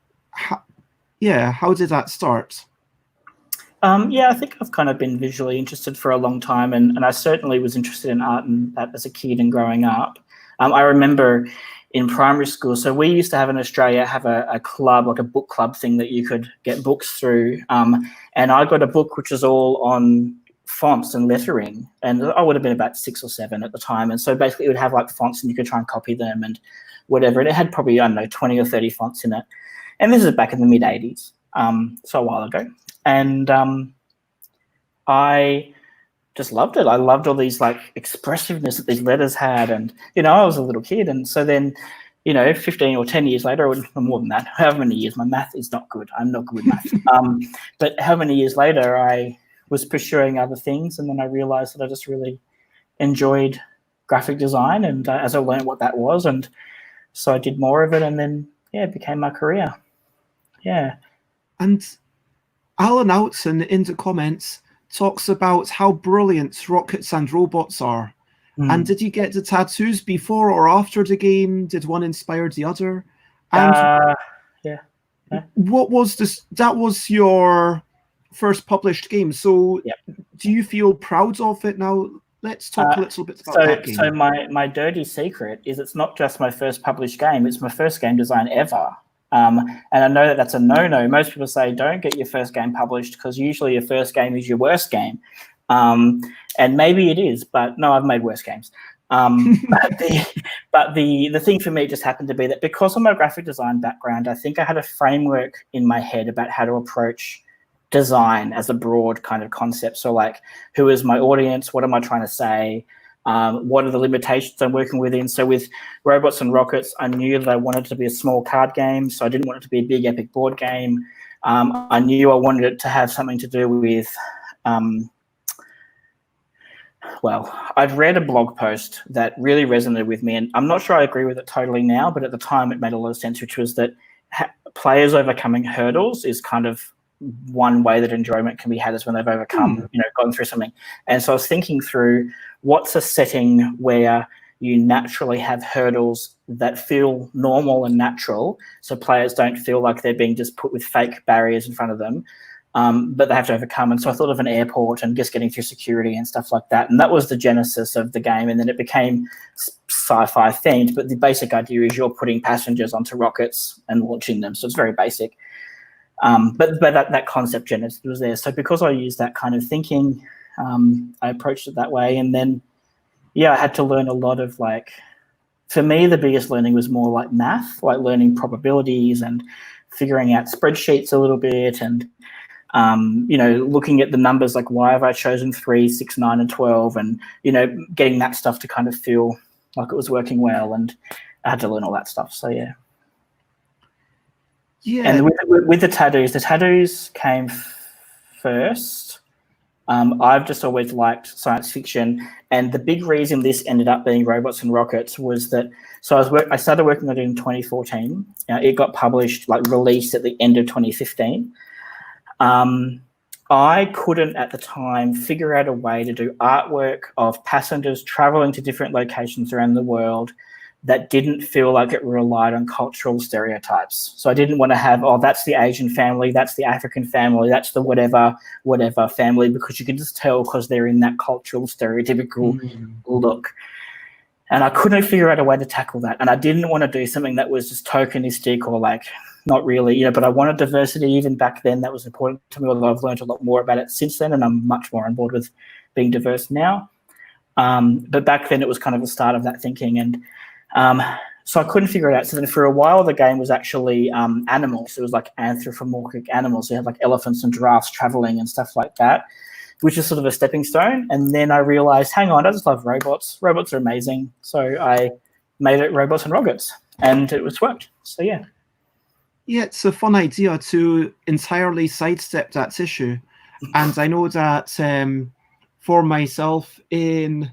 did that start? Yeah, I think I've kind of been visually interested for a long time, and I certainly was interested in art and that as a kid and growing up. I remember in primary school, so we used to have in Australia a club, like a book club thing that you could get books through. And I got a book which was all on fonts and lettering, and I would have been about 6 or 7 at the time. And so basically it would have fonts and you could try and copy them and whatever. And it had probably, 20 or 30 fonts in it. And this is back in the mid 80s, so a while ago. And I just loved it. I loved all these expressiveness that these letters had, and I was a little kid, and so then 15 or 10 years later, or more than that, however many years, my math is not good. I'm not good with math. But how many years later, I was pursuing other things, and then I realized that I just really enjoyed graphic design, and as I learned what that was, and so I did more of it, and then it became my career. Yeah. And Alan Outson in the comments talks about how brilliant rockets and robots are. And did you get the tattoos before or after the game? Did one inspire the other? And yeah. What was this? That was your first published game. So do you feel proud of it now? Let's talk a little bit about that game. So my dirty secret is it's not just my first published game. It's my first game design ever. And I know that that's a no-no. Most people say don't get your first game published because usually your first game is your worst game. And maybe it is, but no, I've made worse games. But the thing for me just happened to be that because of my graphic design background, I think I had a framework in my head about how to approach design as a broad kind of concept. So who is my audience? What am I trying to say? What are the limitations I'm working within? So with Robots and Rockets, I knew that I wanted it to be a small card game, so I didn't want it to be a big epic board game. I knew I wanted it to have something to do with, well, I'd read a blog post that really resonated with me, and I'm not sure I agree with it totally now, but at the time it made a lot of sense, which was that players overcoming hurdles is kind of one way that enjoyment can be had, is when they've overcome, gone through something. And so I was thinking through, what's a setting where you naturally have hurdles that feel normal and natural, so players don't feel like they're being just put with fake barriers in front of them, but they have to overcome. And so I thought of an airport and just getting through security and stuff like that. And that was the genesis of the game. And then it became sci-fi themed, but the basic idea is you're putting passengers onto rockets and launching them. So it's very basic. But that concept genesis was there. So because I used that kind of thinking, I approached it that way. And then, I had to learn a lot of, like, for me, the biggest learning was more like math, like learning probabilities and figuring out spreadsheets a little bit, and looking at the numbers, like, why have I chosen 3, 6, 9, and 12, and getting that stuff to kind of feel like it was working well. And I had to learn all that stuff. So yeah. And with the tattoos came first. I've just always liked science fiction, and the big reason this ended up being Robots and Rockets was that, so I started working on it in 2014. It got published, like released at the end of 2015. I couldn't at the time figure out a way to do artwork of passengers traveling to different locations around the world that didn't feel like it relied on cultural stereotypes. So I didn't want to have, that's the Asian family, that's the African family, that's the whatever family, because you can just tell because they're in that cultural stereotypical look. And I couldn't figure out a way to tackle that. And I didn't want to do something that was just tokenistic or like not really, but I wanted diversity. Even back then, that was important to me, although I've learned a lot more about it since then, and I'm much more on board with being diverse now. But back then, it was kind of the start of that thinking. And so I couldn't figure it out. So then for a while, the game was actually animals. It was like anthropomorphic animals. You had like elephants and giraffes traveling and stuff like that, which is sort of a stepping stone. And then I realized, hang on, I just love robots. Robots are amazing. So I made it Robots and Rockets, and it was worked. So yeah. Yeah, it's a fun idea to entirely sidestep that issue. And I know that for myself in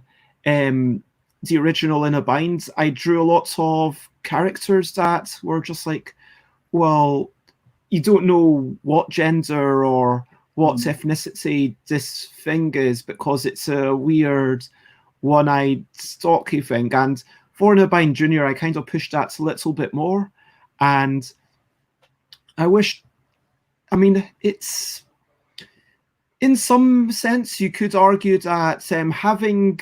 the original In a Bind, I drew a lot of characters that were just like, well, you don't know what gender or what ethnicity this thing is because it's a weird one-eyed stocky thing. And for In a Bind Junior, I kind of pushed that a little bit more. And it's, in some sense, you could argue that having,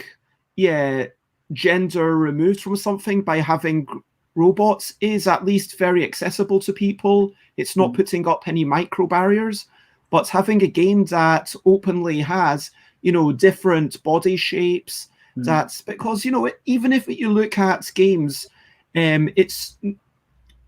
gender removed from something by having robots is at least very accessible to people. It's not putting up any micro barriers, but having a game that openly has, different body shapes, that's because, even if you look at games, it's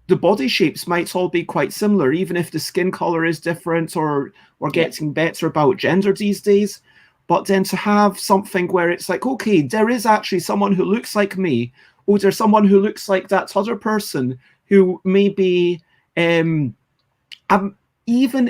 the body shapes might all be quite similar, even if the skin color is different, or we're getting better about gender these days. But then to have something where it's like, okay, there is actually someone who looks like me, or there's someone who looks like that other person who may be, even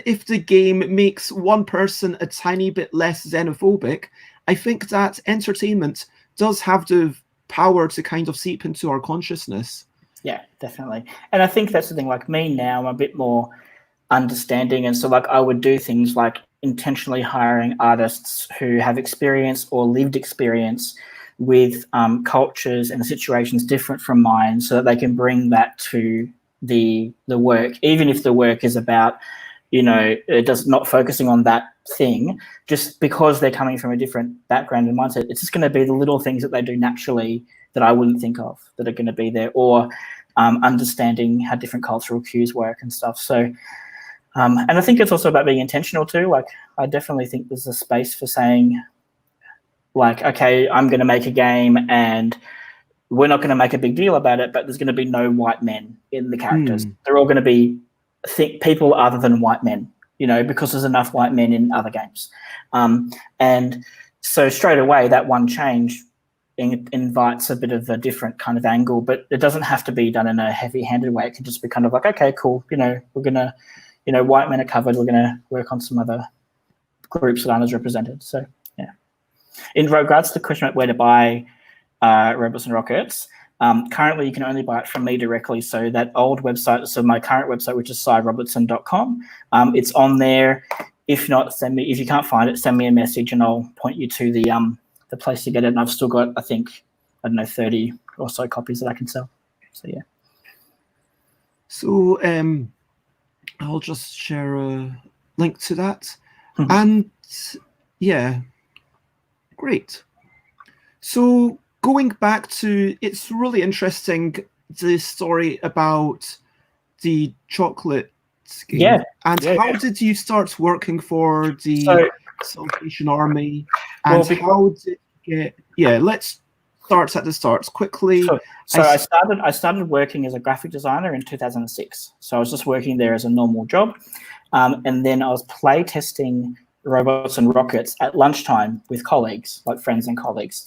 if the game makes one person a tiny bit less xenophobic, I think that entertainment does have the power to kind of seep into our consciousness. Yeah, definitely. And I think that's the thing, like me now, I'm a bit more understanding. And so like I would do things like intentionally hiring artists who have experience or lived experience with cultures and situations different from mine, so that they can bring that to the work, even if the work is about, it does not focusing on that thing, just because they're coming from a different background and mindset. It's just going to be the little things that they do naturally that I wouldn't think of that are going to be there, or understanding how different cultural cues work and stuff. So, and I think it's also about being intentional too. Like, I definitely think there's a space for saying, like, okay, I'm going to make a game and we're not going to make a big deal about it, but there's going to be no white men in the characters. They're all going to be people other than white men, because there's enough white men in other games. And so straight away, that one change invites a bit of a different kind of angle, but it doesn't have to be done in a heavy-handed way. It can just be kind of like, okay, cool, we're gonna, white men are covered. We're gonna work on some other groups that aren't as represented. So yeah. In regards to the question about where to buy Robots and Rockets, currently you can only buy it from me directly. So that old website, so my current website, which is cyrobertson.com, it's on there. If not, if you can't find it, send me a message and I'll point you to the place to get it. And I've still got, I think, 30 or so copies that I can sell. So yeah. So I'll just share a link to that. And yeah, great. So going back to, it's really interesting, the story about the chocolate game. Yeah. And how did you start working for the Salvation Army? And how did you get, let's start at the start quickly. So I started working as a graphic designer in 2006. So I was just working there as a normal job. And then I was play testing Robots and Rockets at lunchtime with colleagues, like friends and colleagues.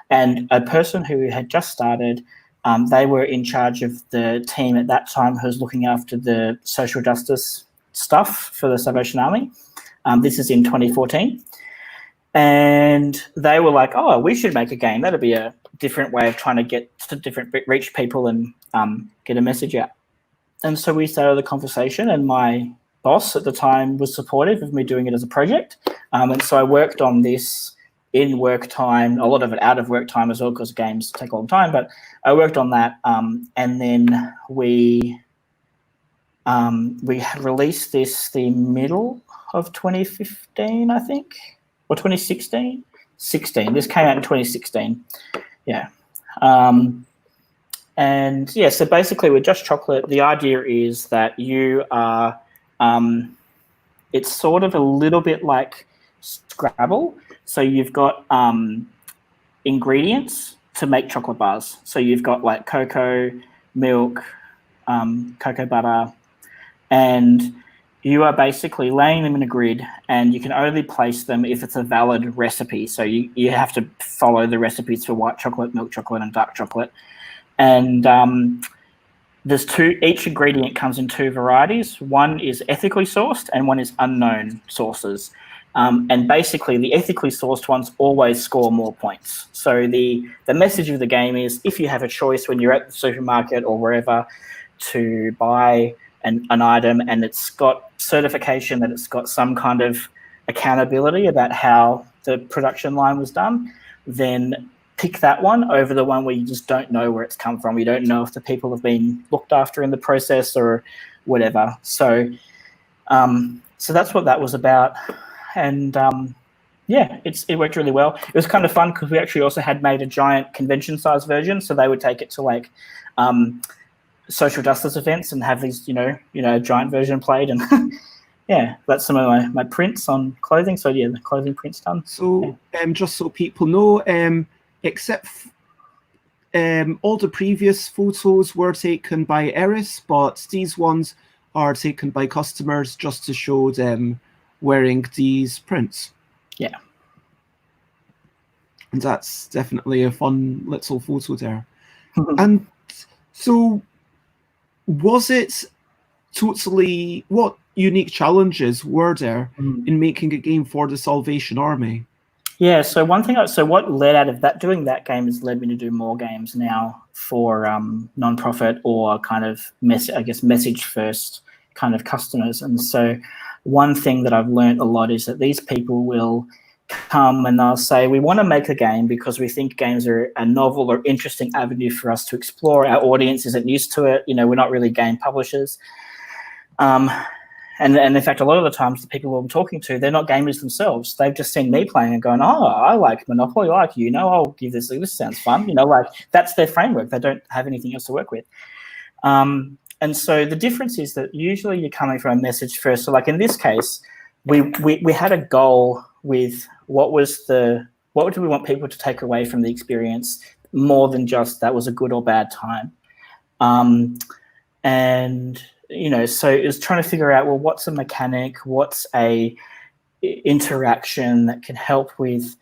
And a person who had just started, they were in charge of the team at that time who was looking after the social justice stuff for the Salvation Army. This is in 2014. And they were like, oh, we should make a game. That'll be a different way of trying to get to reach people and get a message out. And so we started the conversation, and my boss at the time was supportive of me doing it as a project. And so I worked on this in work time, a lot of it out of work time as well, because games take a long time, but I worked on that. And then we released this the middle of 2015, I think, or 2016? 16. This came out in 2016. Yeah. And yeah, so basically with Just Chocolate, the idea is that you are, it's sort of a little bit like Scrabble. So you've got ingredients to make chocolate bars. So you've got like cocoa, milk, cocoa butter, and you are basically laying them in a grid, and you can only place them if it's a valid recipe. So you have to follow the recipes for white chocolate, milk chocolate, and dark chocolate. And there's each ingredient comes in two varieties. One is ethically sourced and one is unknown sources. And basically the ethically sourced ones always score more points. So the message of the game is, if you have a choice when you're at the supermarket or wherever to buy an item and it's got certification that it's got some kind of accountability about how the production line was done, then pick that one over the one where you just don't know where it's come from. You don't know if the people have been looked after in the process or whatever. So so that's what that was about. And yeah, it worked really well. It was kind of fun because we actually also had made a giant convention size version. So they would take it to like social justice events and have these, giant version played. And yeah, that's some of my prints on clothing. So yeah, the clothing print's done. So just so people know, except all the previous photos were taken by Eris, but these ones are taken by customers just to show them wearing these prints. Yeah. And that's definitely a fun little photo there. And so was it totally, what unique challenges were there in making a game for the Salvation Army? Yeah, so what led out of that, doing that game has led me to do more games now for non-profit or kind of message first kind of customers. And so one thing that I've learned a lot is that these people will come and they'll say, we want to make a game because we think games are a novel or interesting avenue for us to explore. Our audience isn't used to it. We're not really game publishers. And in fact, a lot of the times the people I'm talking to, they're not gamers themselves. They've just seen me playing and going, oh, I like Monopoly, I like I'll give this sounds fun. Like that's their framework. They don't have anything else to work with. And so the difference is that usually you're coming from a message first. So like in this case, we had a goal with what do we want people to take away from the experience more than just that was a good or bad time. And so it was trying to figure out, well, what's a mechanic, what's a interaction that can help with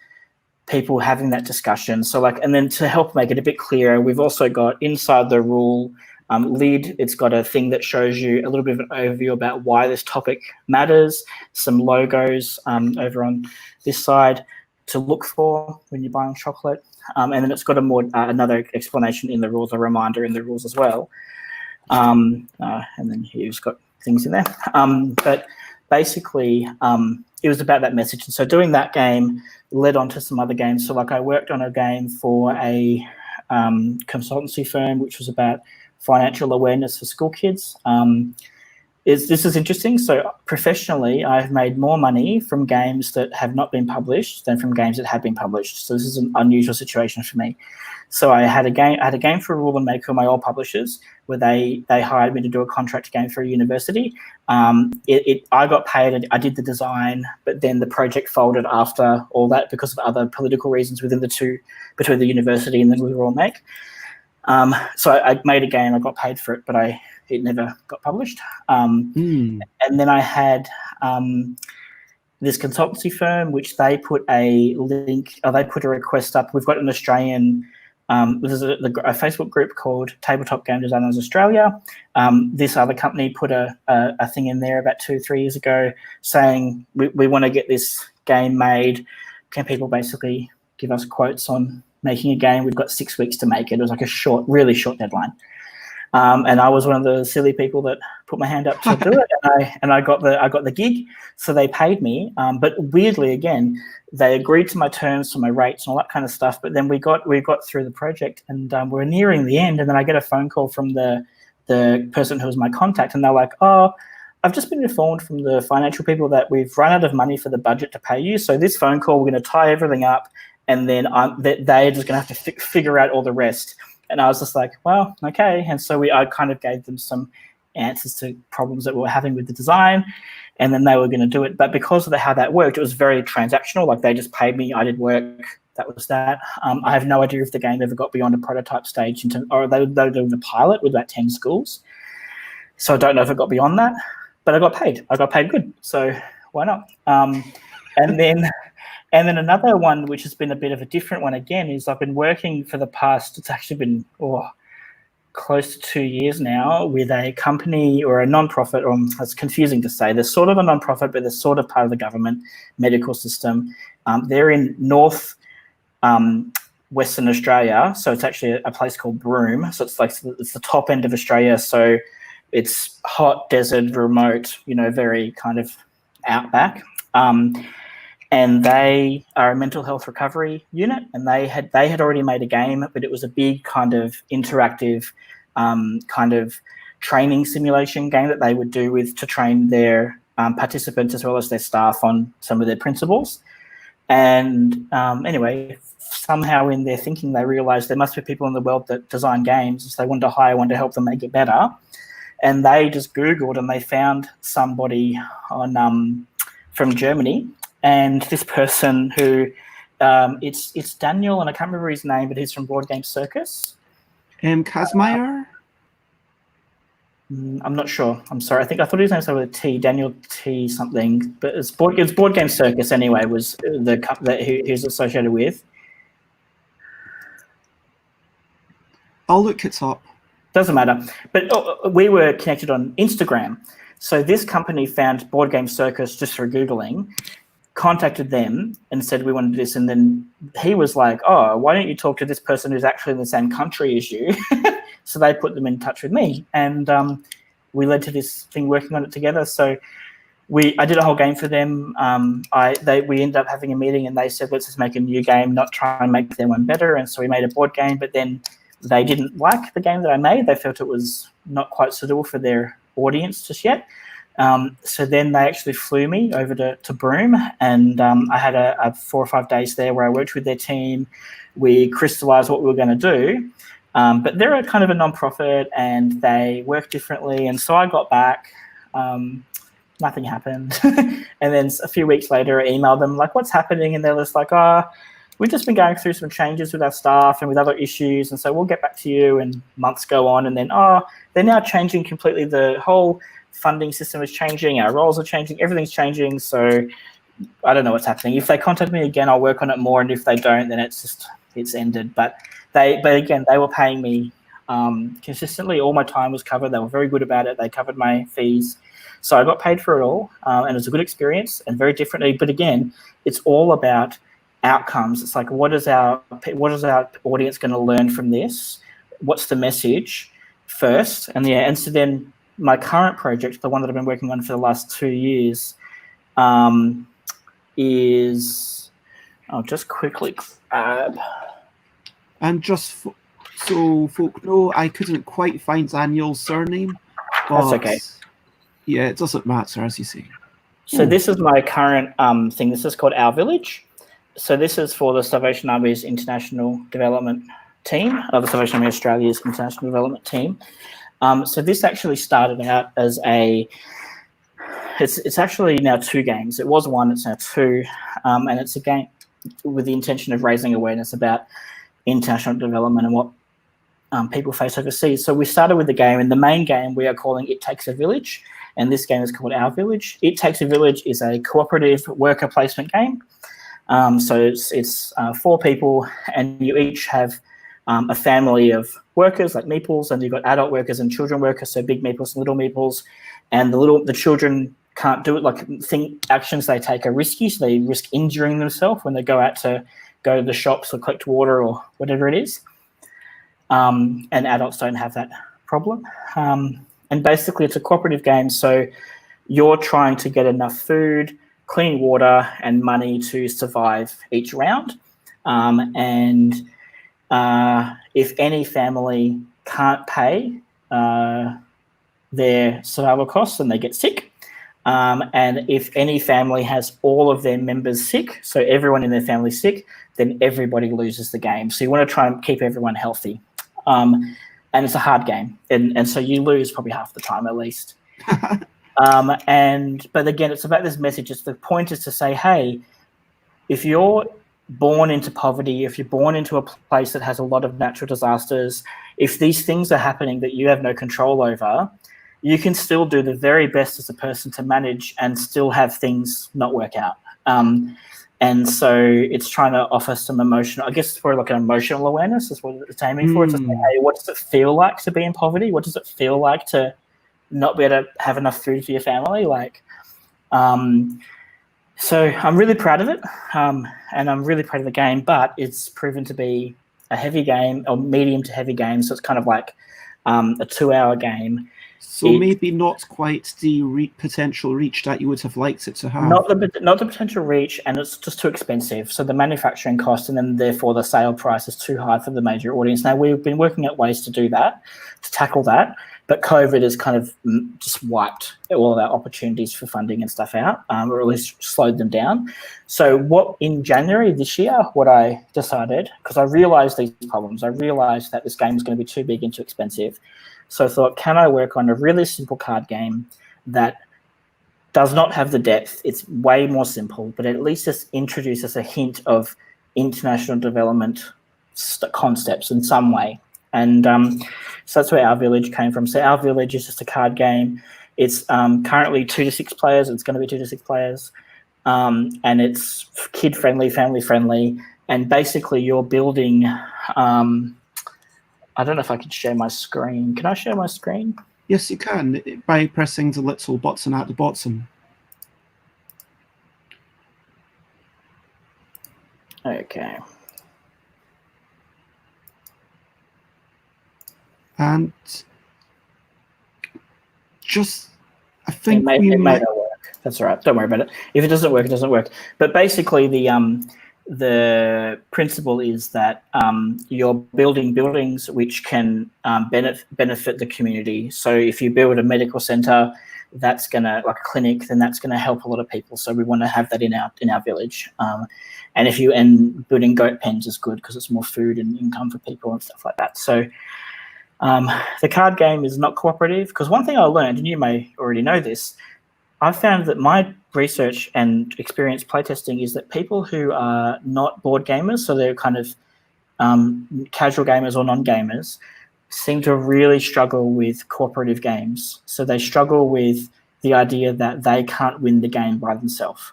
people having that discussion. So like, and then to help make it a bit clearer, we've also got inside the rule lid, it's got a thing that shows you a little bit of an overview about why this topic matters, some logos over on this side to look for when you're buying chocolate. And then it's got a more another explanation in the rules, a reminder in the rules as well. And then here's got things in there. But basically, it was about that message. And so doing that game led on to some other games. So like I worked on a game for a consultancy firm, which was about financial awareness for school kids. This is interesting. So professionally, I've made more money from games that have not been published than from games that have been published. So this is an unusual situation for me. So I had a game for Rule and Make, who are my old publishers, where they hired me to do a contract game for a university. I got paid, I did the design, but then the project folded after all that because of other political reasons between the university and the Rule and Make. So I made a game, I got paid for it, but it never got published. And then I had this consultancy firm, which they put a link, or they put a request up. We've got an Australian, there's a Facebook group called Tabletop Game Designers Australia. This other company put a thing in there about 2-3 years ago saying, we want to get this game made. Can people basically give us quotes on making a game? We've got 6 weeks to make it. It was like a really short deadline. And I was one of the silly people that put my hand up to do it, and I got the gig. So they paid me, but weirdly, again, they agreed to my terms, to my rates, and all that kind of stuff. But then we got through the project, and we're nearing the end. And then I get a phone call from the person who was my contact, and they're like, "Oh, I've just been informed from the financial people that we've run out of money for the budget to pay you. So this phone call, we're going to tie everything up, and then they're just going to have to figure out all the rest." And I was just like, well, okay. And so I kind of gave them some answers to problems that we were having with the design, and then they were going to do it. But because of how that worked, it was very transactional. Like they just paid me, I did work, that was that. I have no idea if the game ever got beyond a prototype stage, or they were doing the pilot with about 10 schools. So I don't know if it got beyond that, but I got paid. I got paid good. So why not? And then another one, which has been a bit of a different one again, is I've been working for the past, it's actually been close to 2 years now, with a company or a non-profit, or it's confusing to say. They're sort of a non-profit, but they're sort of part of the government medical system. They're in North Western Australia, so it's actually a place called Broome. So it's the top end of Australia. So it's hot, desert, remote, very kind of outback. And they are a mental health recovery unit, and they had already made a game, but it was a big kind of interactive kind of training simulation game that they would do to train their participants as well as their staff on some of their principles. And anyway, somehow in their thinking, they realized there must be people in the world that design games, so they wanted to hire one to help them make it better. And they just Googled, and they found somebody from Germany. And this person who, it's Daniel, and I can't remember his name, but he's from Board Game Circus. Kazmaier? I'm not sure. I'm sorry. I thought his name started with a T, Daniel T something. But it's Board Game Circus anyway, was the company that he was associated with. I'll look it up. Doesn't matter. But we were connected on Instagram. So this company found Board Game Circus just through Googling, contacted them and said, we want to do this. And then he was like, oh, why don't you talk to this person who's actually in the same country as you? So they put them in touch with me, and we led to this thing, working on it together. So I did a whole game for them. We ended up having a meeting, and they said, let's just make a new game, not try and make their one better. And so we made a board game, but then they didn't like the game that I made. They felt it was not quite suitable for their audience just yet. So then they actually flew me over to Broome, and I had a 4 or 5 days there where I worked with their team. We crystallized what we were going to do. But they're a kind of a non-profit, and they work differently. And so I got back, nothing happened. And then a few weeks later, I emailed them like, what's happening? And they're just like, we've just been going through some changes with our staff and with other issues. And so we'll get back to you. And months go on. And then, they're now changing completely. The whole funding system is changing. Our roles are changing. Everything's changing. So I don't know what's happening. If they contact me again, I'll work on it more, and if they don't, then it's ended. But again, they were paying me consistently. All my time was covered. They were very good about it. They covered my fees, so I got paid for it all, and it was a good experience and very differently. But again, it's all about outcomes. It's like, what is our audience going to learn from this? What's the message first? And so then my current project, the one that I've been working on for the last 2 years, is, I'll just quickly grab. And just so folk know, I couldn't quite find Daniel's surname. That's okay. Yeah, it doesn't matter, as you say. So this is my current thing. This is called Our Village. So this is for the Salvation Army's International Development Team, the Salvation Army Australia's International Development Team. So this actually started out as it's actually now 2 games. It was 1, it's now 2, and it's a game with the intention of raising awareness about international development and what people face overseas. So we started with the game, and the main game we are calling It Takes a Village, and this game is called Our Village. It Takes a Village is a cooperative worker placement game. So it's 4 people, and you each have a family of workers like meeples, and you've got adult workers and children workers, so big meeples and little meeples, and the children can't do it. Like, actions they take are risky, so they risk injuring themselves when they go to the shops or collect water or whatever it is. And adults don't have that problem. And basically it's a cooperative game, so you're trying to get enough food, clean water, and money to survive each round. And if any family can't pay their survival costs, then they get sick. And if any family has all of their members sick, so everyone in their family sick, then everybody loses the game. So you want to try and keep everyone healthy. And it's a hard game. And so you lose probably half the time at least. But again, it's about this message. The point is to say, hey, if you're born into poverty, if you're born into a place that has a lot of natural disasters, if these things are happening that you have no control over, you can still do the very best as a person to manage and still have things not work out. And so it's trying to offer some emotional, I guess it's probably like an emotional awareness is what it's aiming for. It's like, hey, what does it feel like to be in poverty? What does it feel like to not be able to have enough food for your family? So I'm really proud of it, and I'm really proud of the game, but it's proven to be a heavy game, or medium to heavy game, so it's kind of like a 2-hour game. So maybe not quite the potential reach that you would have liked it to have. Not the potential reach, and it's just too expensive. So the manufacturing cost, and then therefore the sale price is too high for the major audience. Now, we've been working at ways to do that, to tackle that, but COVID has kind of just wiped all of our opportunities for funding and stuff out, or at least slowed them down. So in January this year, what I decided, because I realised these problems, I realised that this game was going to be too big and too expensive. So I thought, can I work on a really simple card game that does not have the depth? It's way more simple, but at least just introduces a hint of international development concepts in some way. And so that's where Our Village came from. So Our Village is just a card game. It's currently 2 to 6 players. It's going to be 2 to 6 players. And it's kid-friendly, family-friendly. And basically you're building... I don't know if I can share my screen. Can I share my screen? Yes, you can, by pressing the little button at the bottom. Okay. And just, I think it may not work. That's all right. Don't worry about it. If it doesn't work, it doesn't work. But basically the principle is that you're building buildings which can benefit the community. So if you build a medical center, that's gonna, like a clinic, then that's gonna help a lot of people. So we want to have that in our village. And building goat pens is good because it's more food and income for people and stuff like that. So the card game is not cooperative, because one thing I learned, and you may already know this, I found that my research and experience playtesting is that people who are not board gamers, so they're kind of casual gamers or non-gamers, seem to really struggle with cooperative games. So they struggle with the idea that they can't win the game by themselves.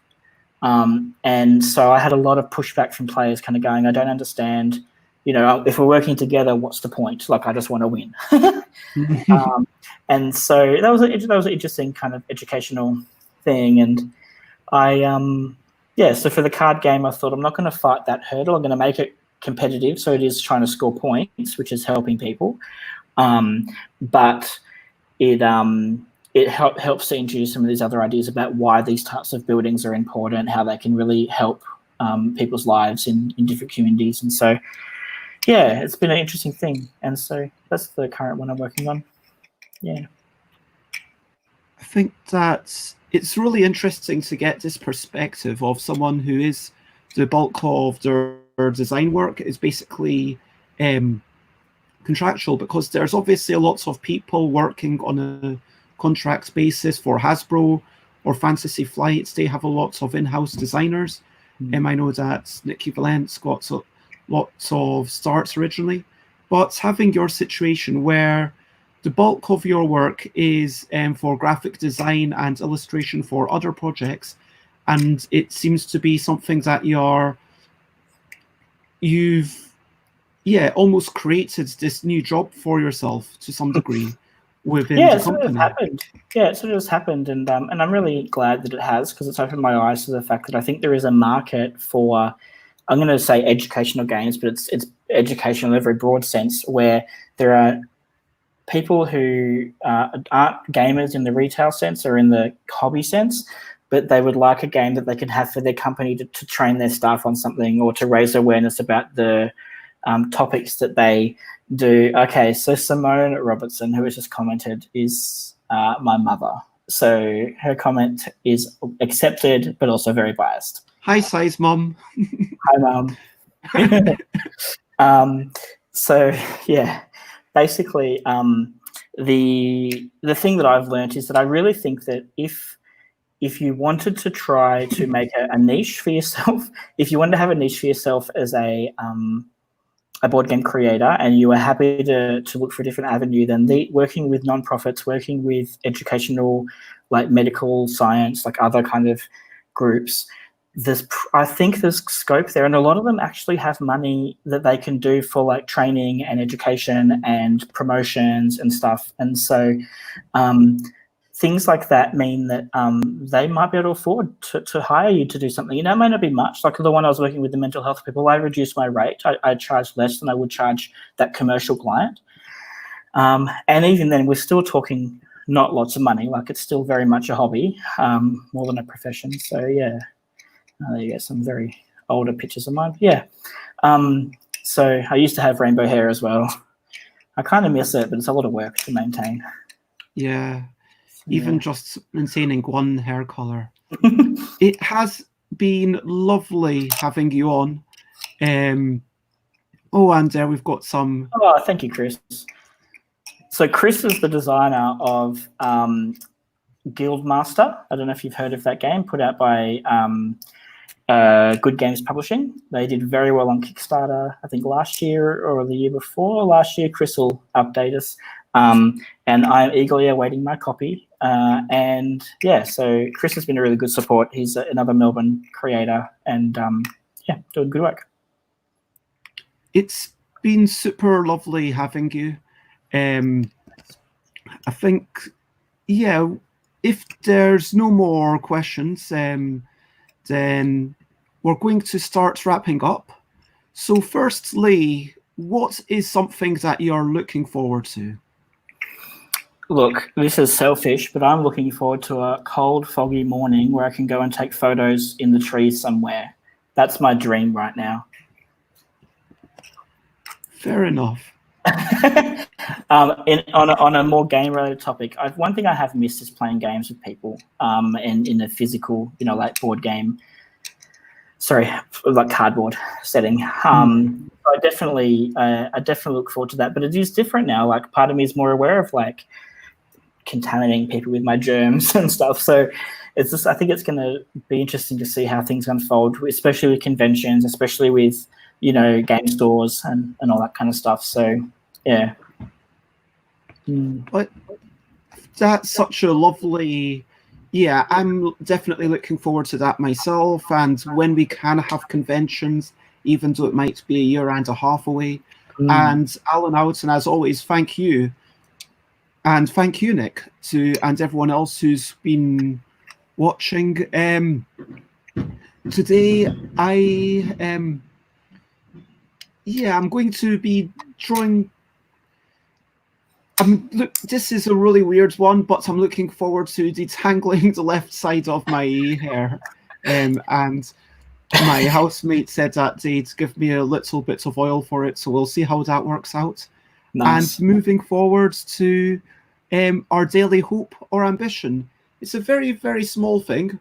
And so I had a lot of pushback from players kind of going, I don't understand, if we're working together, what's the point? Like, I just want to win. And so that was an interesting kind of educational thing. And so for the card game, I thought I'm not going to fight that hurdle. I'm going to make it competitive. So it is trying to score points, which is helping people. But it helps to introduce some of these other ideas about why these types of buildings are important, how they can really help people's lives in different communities. And so, yeah, it's been an interesting thing. And so that's the current one I'm working on. Yeah. I think that it's really interesting to get this perspective of someone who is the bulk of their design work is basically contractual, because there's obviously lots of people working on a contract basis for Hasbro or Fantasy Flights. They have a lot of in-house designers. I know that Nikki Valent's got lots of starts originally, but having your situation where the bulk of your work is for graphic design and illustration for other projects, and it seems to be something that you've almost created this new job for yourself to some degree within the company. Sort of happened. Yeah, it sort of just happened, and I'm really glad that it has, because it's opened my eyes to the fact that I think there is a market for, I'm going to say educational games, but it's educational in a very broad sense, where there are people who aren't gamers in the retail sense or in the hobby sense, but they would like a game that they can have for their company to train their staff on something, or to raise awareness about the topics that they do. Okay, so Simone Robertson, who has just commented, is my mother. So her comment is accepted, but also very biased. Hi, size mum. Hi, mum. So yeah, basically, the thing that I've learned is that I really think that if you wanted to try to make a niche for yourself, if you wanted to have a niche for yourself as a board game creator, and you are happy to look for a different avenue, then working with nonprofits, working with educational, like medical science, like other kind of groups, I think there's scope there, and a lot of them actually have money that they can do for like training and education and promotions and stuff. And so things like that mean that they might be able to afford to hire you to do something. It may not be much. Like the one I was working with, the mental health people, I reduced my rate. I charged less than I would charge that commercial client. And even then, we're still talking not lots of money. Like, it's still very much a hobby, more than a profession. So yeah, there you go, some very older pictures of mine. Yeah. So I used to have rainbow hair as well. I kind of miss it, but it's a lot of work to maintain. Yeah. Even just maintaining one hair color. It has been lovely having you on. And we've got some. Oh, thank you, Chris. So Chris is the designer of Guildmaster. I don't know if you've heard of that game, put out by Good Games Publishing. They did very well on Kickstarter, I think last year or the year before. Last year, Chris will update us. And I'm eagerly awaiting my copy. And yeah, so Chris has been a really good support. He's another Melbourne creator, and doing good work. It's been super lovely having you. I think, if there's no more questions, then we're going to start wrapping up. So firstly, what is something that you're looking forward to? Look, this is selfish, but I'm looking forward to a cold, foggy morning where I can go and take photos in the trees somewhere. That's my dream right now. Fair enough. On a more game-related topic, one thing I have missed is playing games with people, and in a physical, like board game. Sorry, like cardboard setting. I definitely look forward to that, but it is different now. Like, part of me is more aware of like contaminating people with my germs and stuff. So it's just, I think it's going to be interesting to see how things unfold, especially with conventions, especially with game stores and all that kind of stuff. So yeah. But that's such a lovely yeah, I'm definitely looking forward to that myself. And when we can have conventions, even though it might be a year and a half away. And Alan Houghton, as always, thank you. And thank you, Nick, and everyone else who's been watching. Today, I'm going to be drawing. Look, this is a really weird one, but I'm looking forward to detangling the left side of my hair. And my housemate said that they'd give me a little bit of oil for it, so we'll see how that works out. Nice. And moving forward to our daily hope or ambition. It's a very, very small thing.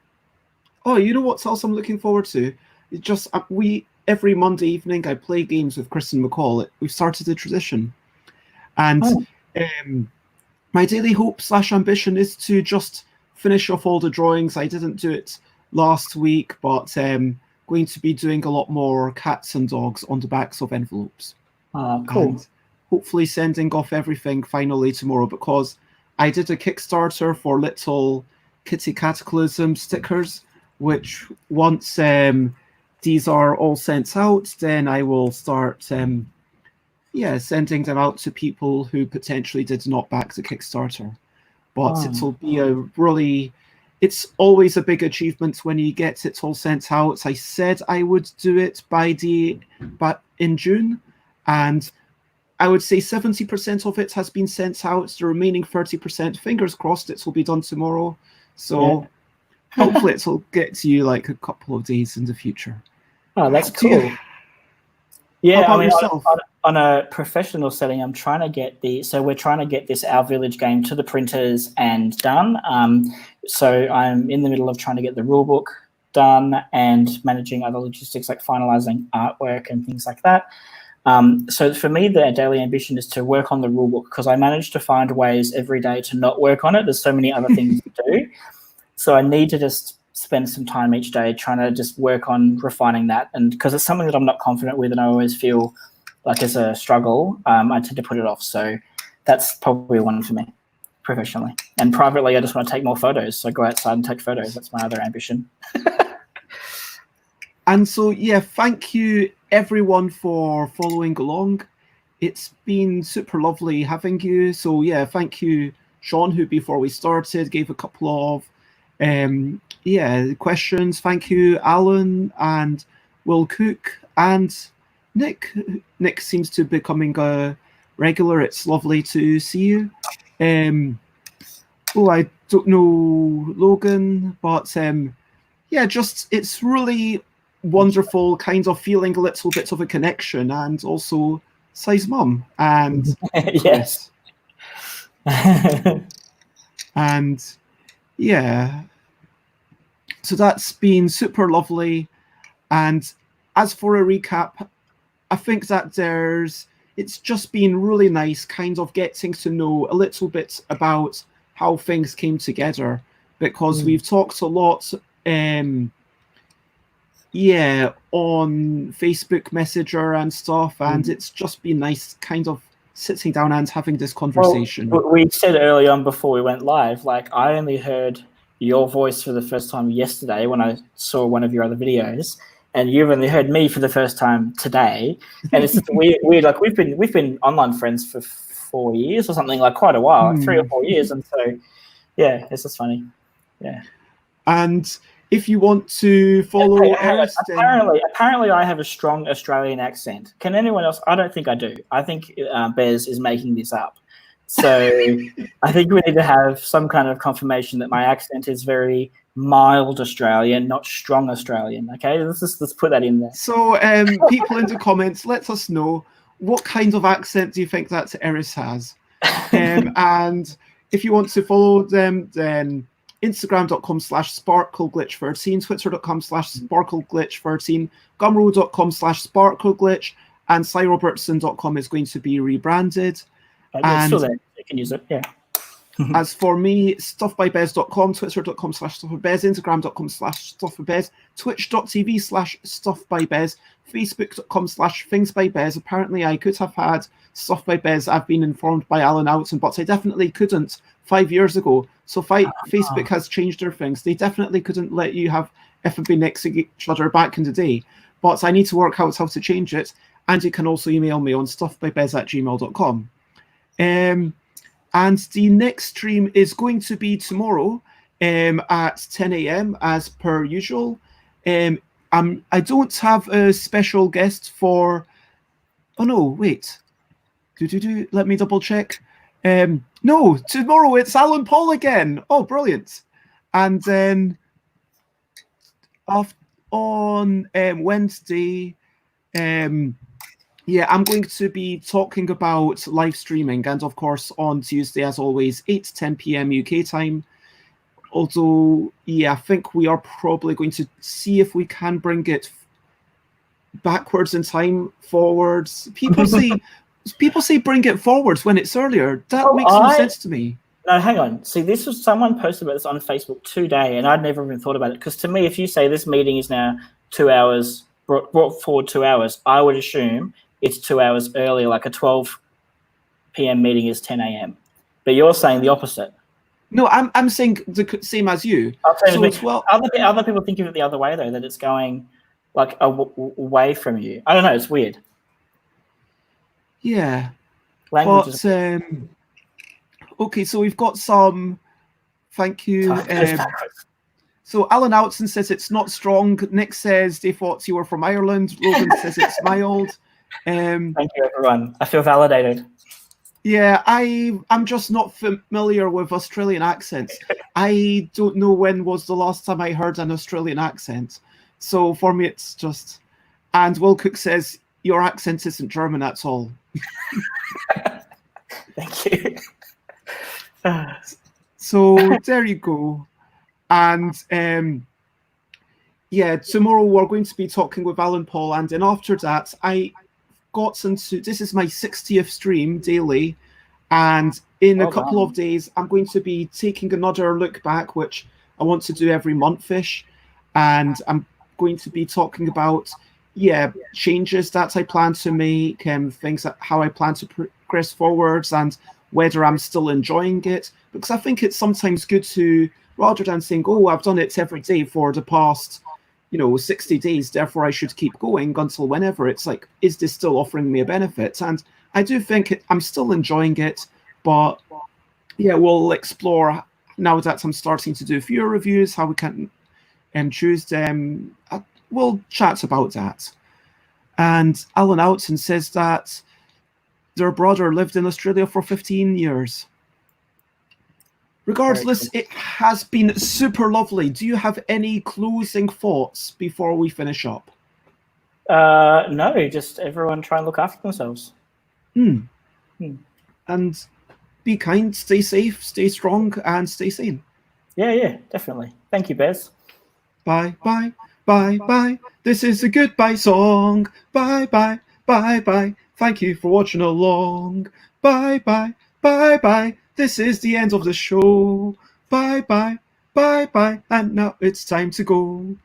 Oh, you know what else I'm looking forward to? It's just every Monday evening I play games with Kristen McCall. We've started a tradition. And my daily hope / ambition is to just finish off all the drawings. I didn't do it last week, but going to be doing a lot more cats and dogs on the backs of envelopes. Cool. And hopefully sending off everything finally tomorrow, because I did a Kickstarter for little Kitty Cataclysm stickers, which once these are all sent out, then I will start sending them out to people who potentially did not back the Kickstarter. But it'll be it's always a big achievement when you get it all sent out. I said I would do it in June, and I would say 70% of it has been sent out. The remaining 30%, fingers crossed, it will be done tomorrow. So hopefully it will get to you like a couple of days in the future. Oh, that's cool. Yeah, how about yourself? On a professional setting, we're trying to get this Our Village game to the printers and done. So I'm in the middle of trying to get the rule book done and managing other logistics like finalizing artwork and things like that. So for me, the daily ambition is to work on the rule book, because I manage to find ways every day to not work on it. There's so many other things to do. So I need to just spend some time each day trying to just work on refining that. And because it's something that I'm not confident with and I always feel like it's a struggle, I tend to put it off. So that's probably one for me professionally. And privately, I just want to take more photos. So go outside and take photos. That's my other ambition. And so, thank you everyone for following along. It's been super lovely having you. So thank you, Sean, who before we started gave a couple of questions. Thank you, Alan and Will Cook and Nick. Nick seems to be becoming a regular. It's lovely to see you. I don't know Logan, but it's really wonderful kind of feeling a little bit of a connection, and also Si's mum and yes. And so that's been super lovely. And as for a recap, I think that it's just been really nice kind of getting to know a little bit about how things came together, because we've talked a lot on Facebook Messenger and stuff, and it's just been nice kind of sitting down and having this conversation. Well, we said early on before we went live, like I only heard your voice for the first time yesterday when I saw one of your other videos, and you've only heard me for the first time today. And it's just weird. Like we've been online friends for 4 years or something, like quite a while, like 3 or 4 years. And so, it's just funny. Yeah. And if you want to follow Eris, apparently I have a strong Australian accent. Can anyone else? I don't think I do. I think Bez is making this up. So I think we need to have some kind of confirmation that my accent is very mild Australian, not strong Australian. Okay, let's put that in there. So people in the comments, let us know what kind of accent do you think that Eris has. And if you want to follow them, then Instagram.com/sparkleglitch13, Twitter.com/sparkleglitch13, Gumroad.com/sparkleglitch, and SciRobertson.com is going to be rebranded. It's still there. You can use it. Yeah. As for me, stuffbybez.com, twitter.com/stuffbybez, instagram.com/stuffbybez, twitch.tv/stuffbybez, facebook.com/thingsbybez. Apparently, I could have had Stuff by Bez. I've been informed by Alan Outson, but I definitely couldn't 5 years ago. So Facebook has changed their things. They definitely couldn't let you have FB next to each other back in the day. But I need to work out how to change it. And you can also email me on stuffbybez@gmail.com. And the next stream is going to be tomorrow at 10 a.m. as per usual. I don't have a special guest for... Oh, no, wait. Let me double check. No, tomorrow it's Alan Paul again. Oh, brilliant. And then on Wednesday... yeah, I'm going to be talking about live streaming, and of course on Tuesday, as always, 8 to 10 p.m. UK time. Although, yeah, I think we are probably going to see if we can bring it backwards in time, forwards. People say bring it forwards when it's earlier. That makes no sense to me. No, hang on. See, this was someone posted about this on Facebook today, and I'd never even thought about it. Because to me, if you say this meeting is now 2 hours, brought forward 2 hours, I would assume it's 2 hours earlier, like a 12 p.m. meeting is 10 a.m. But you're saying the opposite. No, I'm saying the same as you. So as well, other people think of it the other way, though, that it's going like away from you. I don't know. It's weird. Yeah. Language okay, so we've got some... Thank you. So Alan Outson says it's not strong. Nick says they thought you were from Ireland. Logan says it's mild. Thank you, everyone. I feel validated. Yeah, I'm just not familiar with Australian accents. I don't know when was the last time I heard an Australian accent. So for me, it's just... And Will Cook says, your accent isn't German at all. Thank you. So there you go. And yeah, tomorrow we're going to be talking with Alan Paul. And then after that, I got into... This is my 60th stream daily. And in a couple of days, I'm going to be taking another look back, which I want to do every month-ish. And I'm going to be talking about, yeah, changes that I plan to make, things that how I plan to progress forwards, and whether I'm still enjoying it. Because I think it's sometimes good to, rather than saying, oh, I've done it every day for the past, 60 days, therefore I should keep going until whenever. It's like, is this still offering me a benefit? And I do think I'm still enjoying it, but yeah, we'll explore now that I'm starting to do fewer reviews, how we can choose them. We'll chat about that. And Alan Outson says that their brother lived in Australia for 15 years. Regardless, it has been super lovely. Do you have any closing thoughts before we finish up? No, just everyone try and look after themselves. And be kind, stay safe, stay strong, and stay sane. Yeah, definitely. Thank you, Bez. Bye, bye, bye, bye. This is a goodbye song. Bye, bye, bye, bye. Thank you for watching along. Bye, bye, bye, bye. This is the end of the show. Bye, bye, bye, bye. And now it's time to go.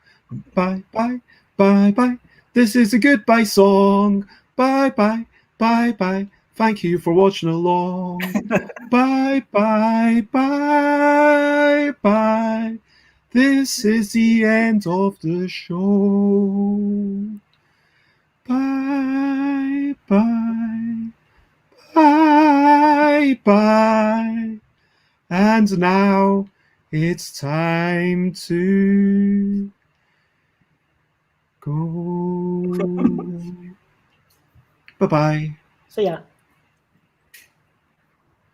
Bye, bye, bye, bye. This is a goodbye song. Bye, bye, bye, bye. Thank you for watching along. Bye, bye, bye, bye. This is the end of the show. Bye, bye, bye, bye. And now it's time to go. Bye-bye. See ya.